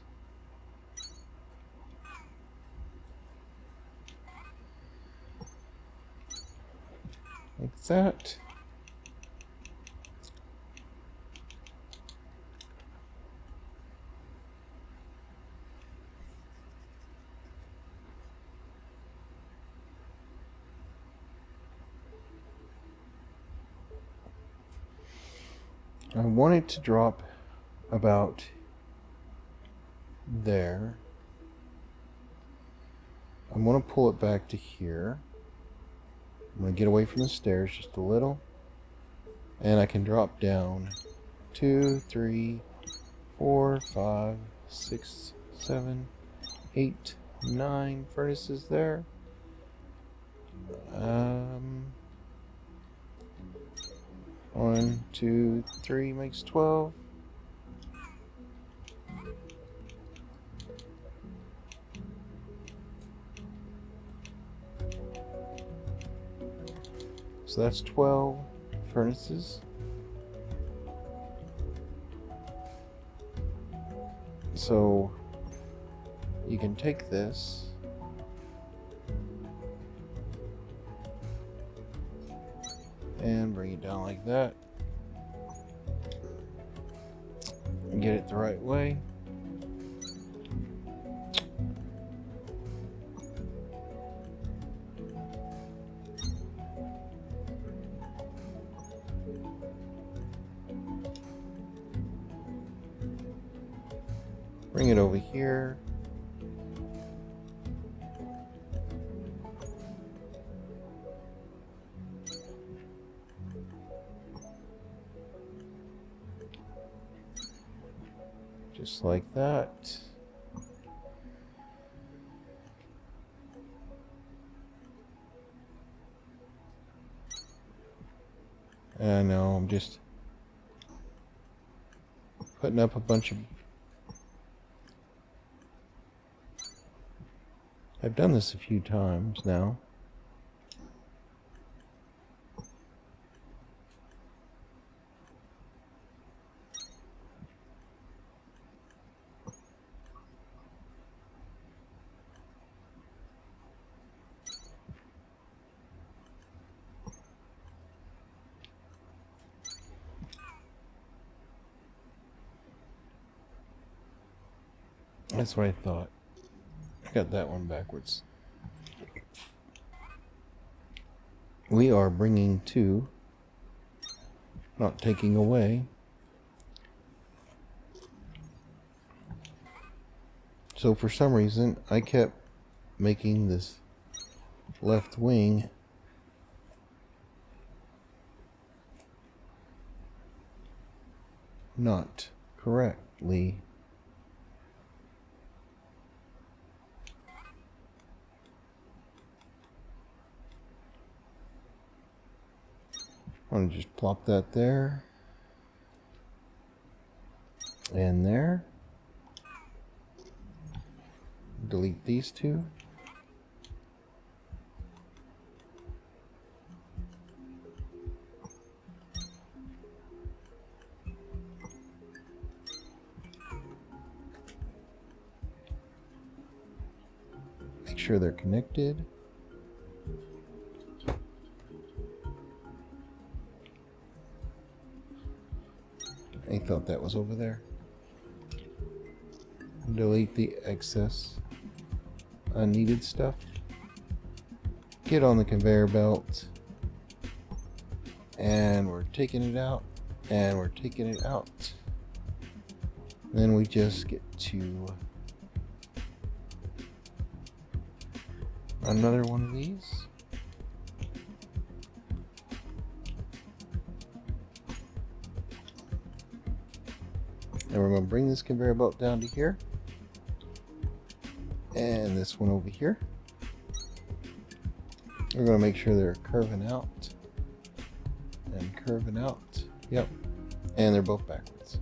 Like that. I want it to drop about there. I want to pull it back to here. I'm going to get away from the stairs just a little. And I can drop down 2, 3, 4, 5, 6, 7, 8, 9 furnaces there. 1, 2, 3 makes 12. So that's 12 furnaces. So you can take this and bring it down like that and get it the right way. Bring it over here. Just like that. I know, I'm just putting up a bunch of... I've done this a few times now. That's what I thought. I got that one backwards. We are bringing to, not taking away. So for some reason, I kept making this left wing not correctly. I'm going to just plop that there and there. Delete these two. sure they're connected. I thought that was over there. Delete the excess unneeded stuff. Get on the conveyor belt. And we're taking it out. And we're taking it out. Then we just get to another one of these. And we're going to bring this conveyor belt down to here. And this one over here. We're going to make sure they're curving out. And curving out. Yep. And they're both backwards.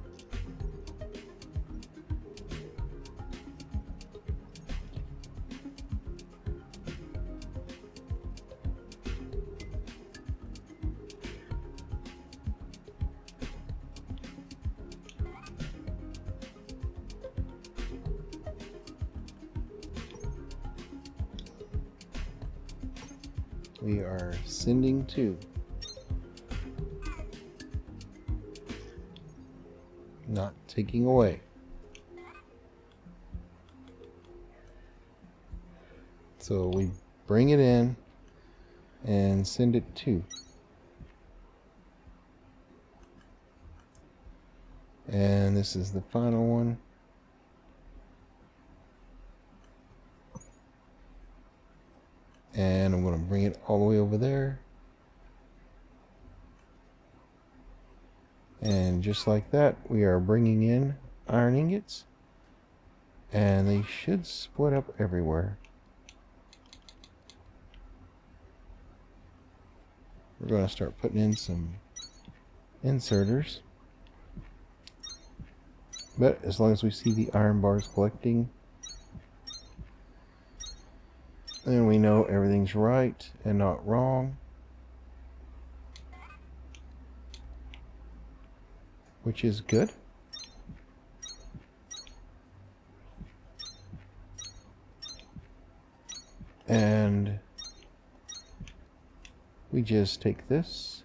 We are sending to. Not taking away. So we bring it in and send it to. And this is the final one. And I'm going to bring it all the way over there. And just like that, we are bringing in iron ingots. And they should split up everywhere. We're going to start putting in some inserters. But as long as we see the iron bars collecting, then we know everything's right and not wrong. Which is good. And we just take this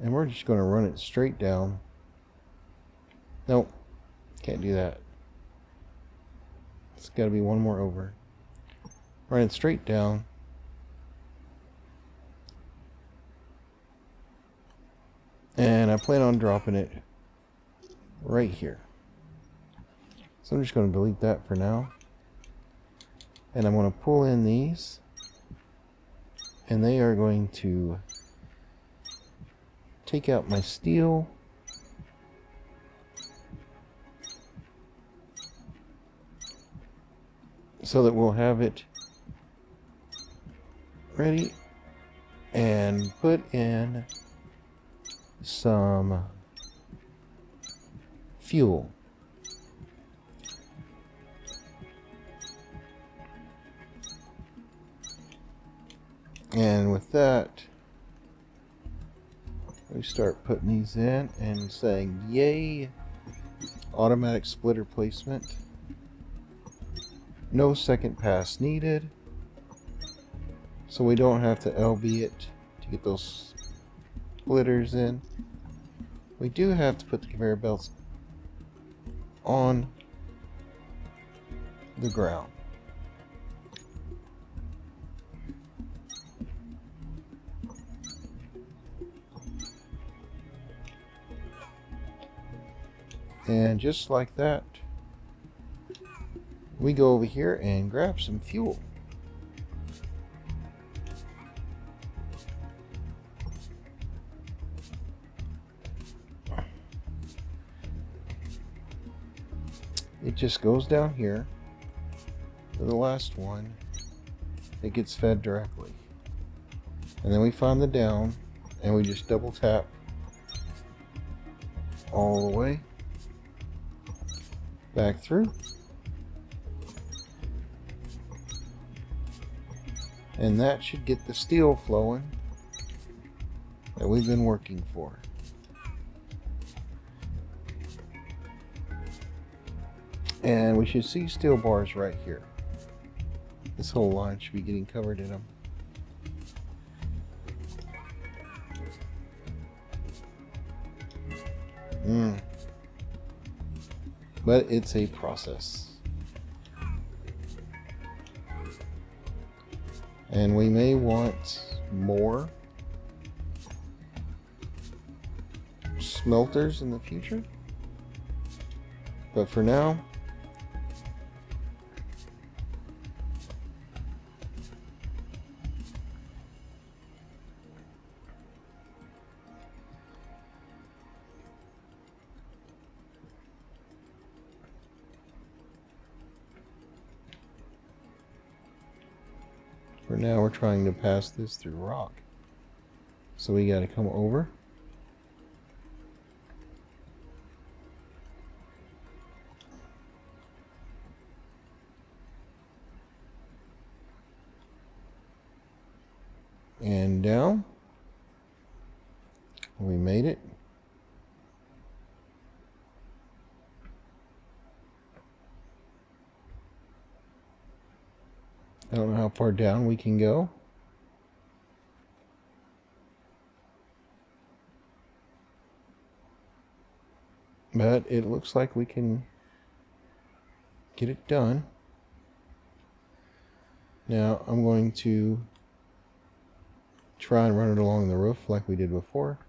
and we're just going to run it straight down. Nope, can't do that. It's got to be one more over. Run it straight down. And I plan on dropping it right here. So I'm just going to delete that for now. And I'm going to pull in these. And they are going to take out my steel. So that we'll have it ready. And put in some fuel. And with that, we start putting these in and saying, yay, automatic splitter placement. No second pass needed. So we don't have to LB it to get those splitters in. We do have to put the conveyor belts on the ground. And just like that, we go over here and grab some fuel. It just goes down here to the last one. It gets fed directly. And then we find the down and we just double tap all the way back through. And that should get the steel flowing that we've been working for. And we should see steel bars right here. This whole line should be getting covered in them. But it's a process. And we may want more smelters in the future. But for now, we're trying to pass this through rock. So we got to come over. And down. We made it. I don't know how far down we can go. But it looks like we can get it done. Now I'm going to try and run it along the roof like we did before.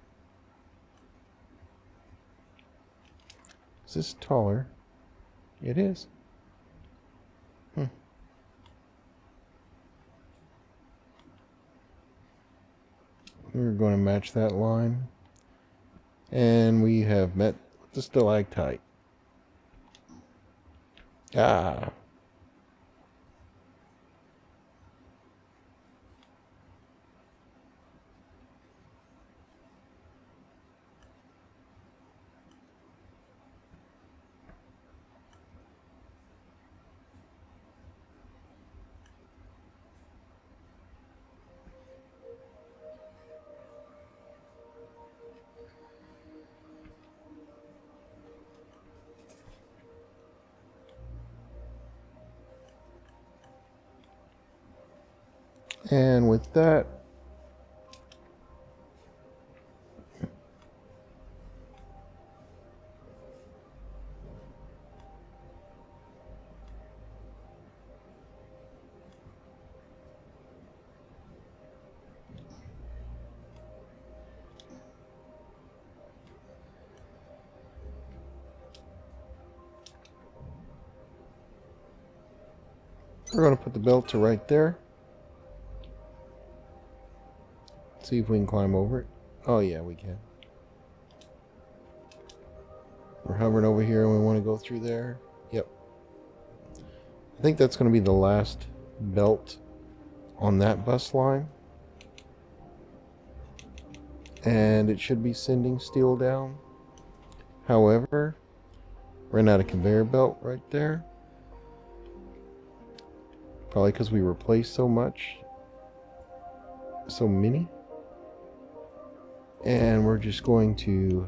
Is this taller? It is. We're going to match that line. And we have met the stalactite. Ah. And with that, we're going to put the belt to right there. See if we can climb over it. Oh yeah, we can. We're hovering over here and we want to go through there. Yep. I think that's going to be the last belt on that bus line. And it should be sending steel down. However, ran out of conveyor belt right there. Probably because we replaced so many. And we're just going to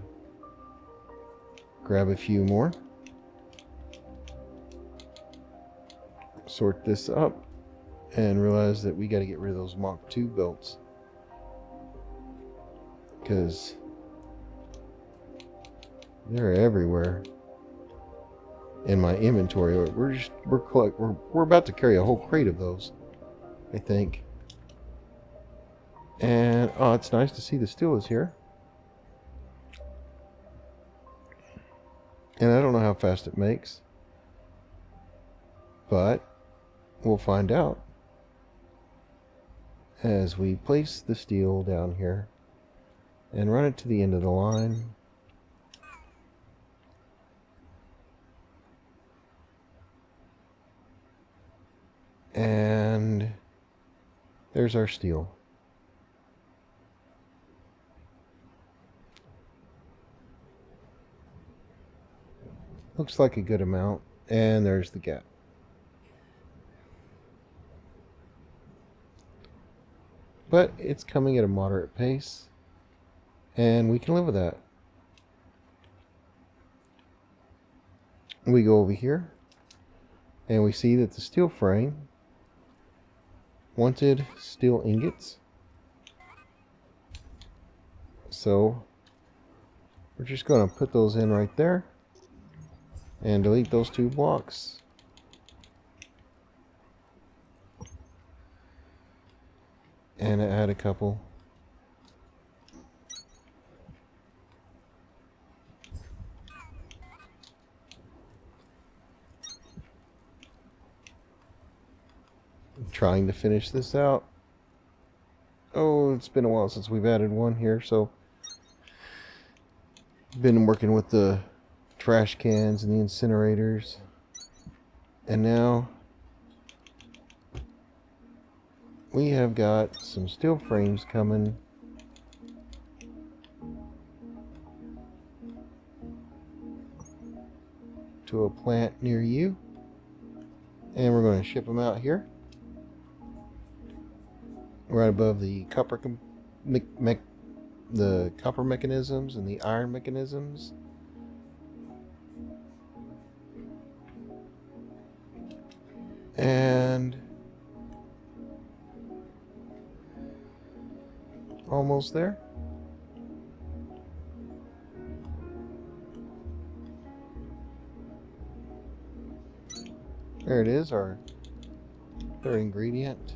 grab a few more. Sort this up and realize that we got to get rid of those Mach 2 belts. Because they're everywhere in my inventory. We're about to carry a whole crate of those, I think. And oh, it's nice to see the steel is here. And I don't know how fast it makes, but we'll find out as we place the steel down here and run it to the end of the line. And there's our steel. Looks like a good amount. And there's the gap. But it's coming at a moderate pace. And we can live with that. We go over here. And we see that the steel frame wanted steel ingots. So we're just going to put those in right there and delete those 2 blocks. And add a couple. I'm trying to finish this out. Oh, it's been a while since we've added one here, so been working with the trash cans and the incinerators. And now we have got some steel frames coming to a plant near you, and we're going to ship them out here right above the copper mechanisms and the iron mechanisms. And almost there. There it is, our third ingredient.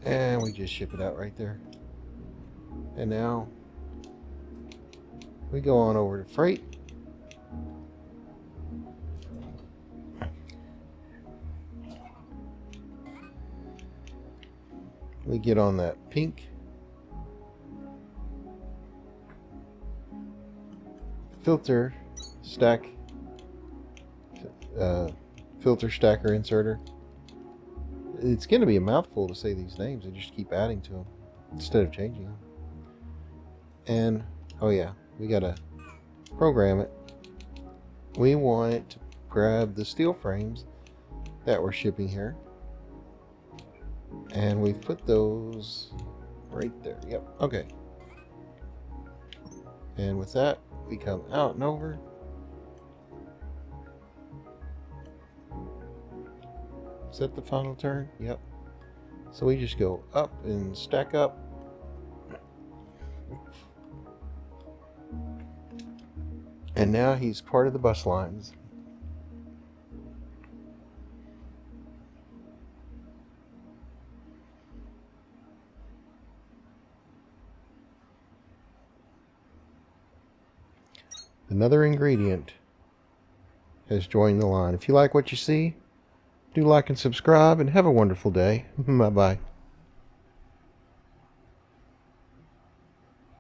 And we just ship it out right there. And now we go on over to freight. We get on that pink filter stacker inserter. It's going to be a mouthful to say these names. I just keep adding to them instead of changing them. And oh yeah, we got to program it. We want it to grab the steel frames that we're shipping here, and we've put those right there. Yep. Okay. And with that, we come out and over. Is that the final turn? Yep. So we just go up and stack up. And now he's part of the bus lines. Another ingredient has joined the line. If you like what you see, do like and subscribe, and have a wonderful day. Bye-bye.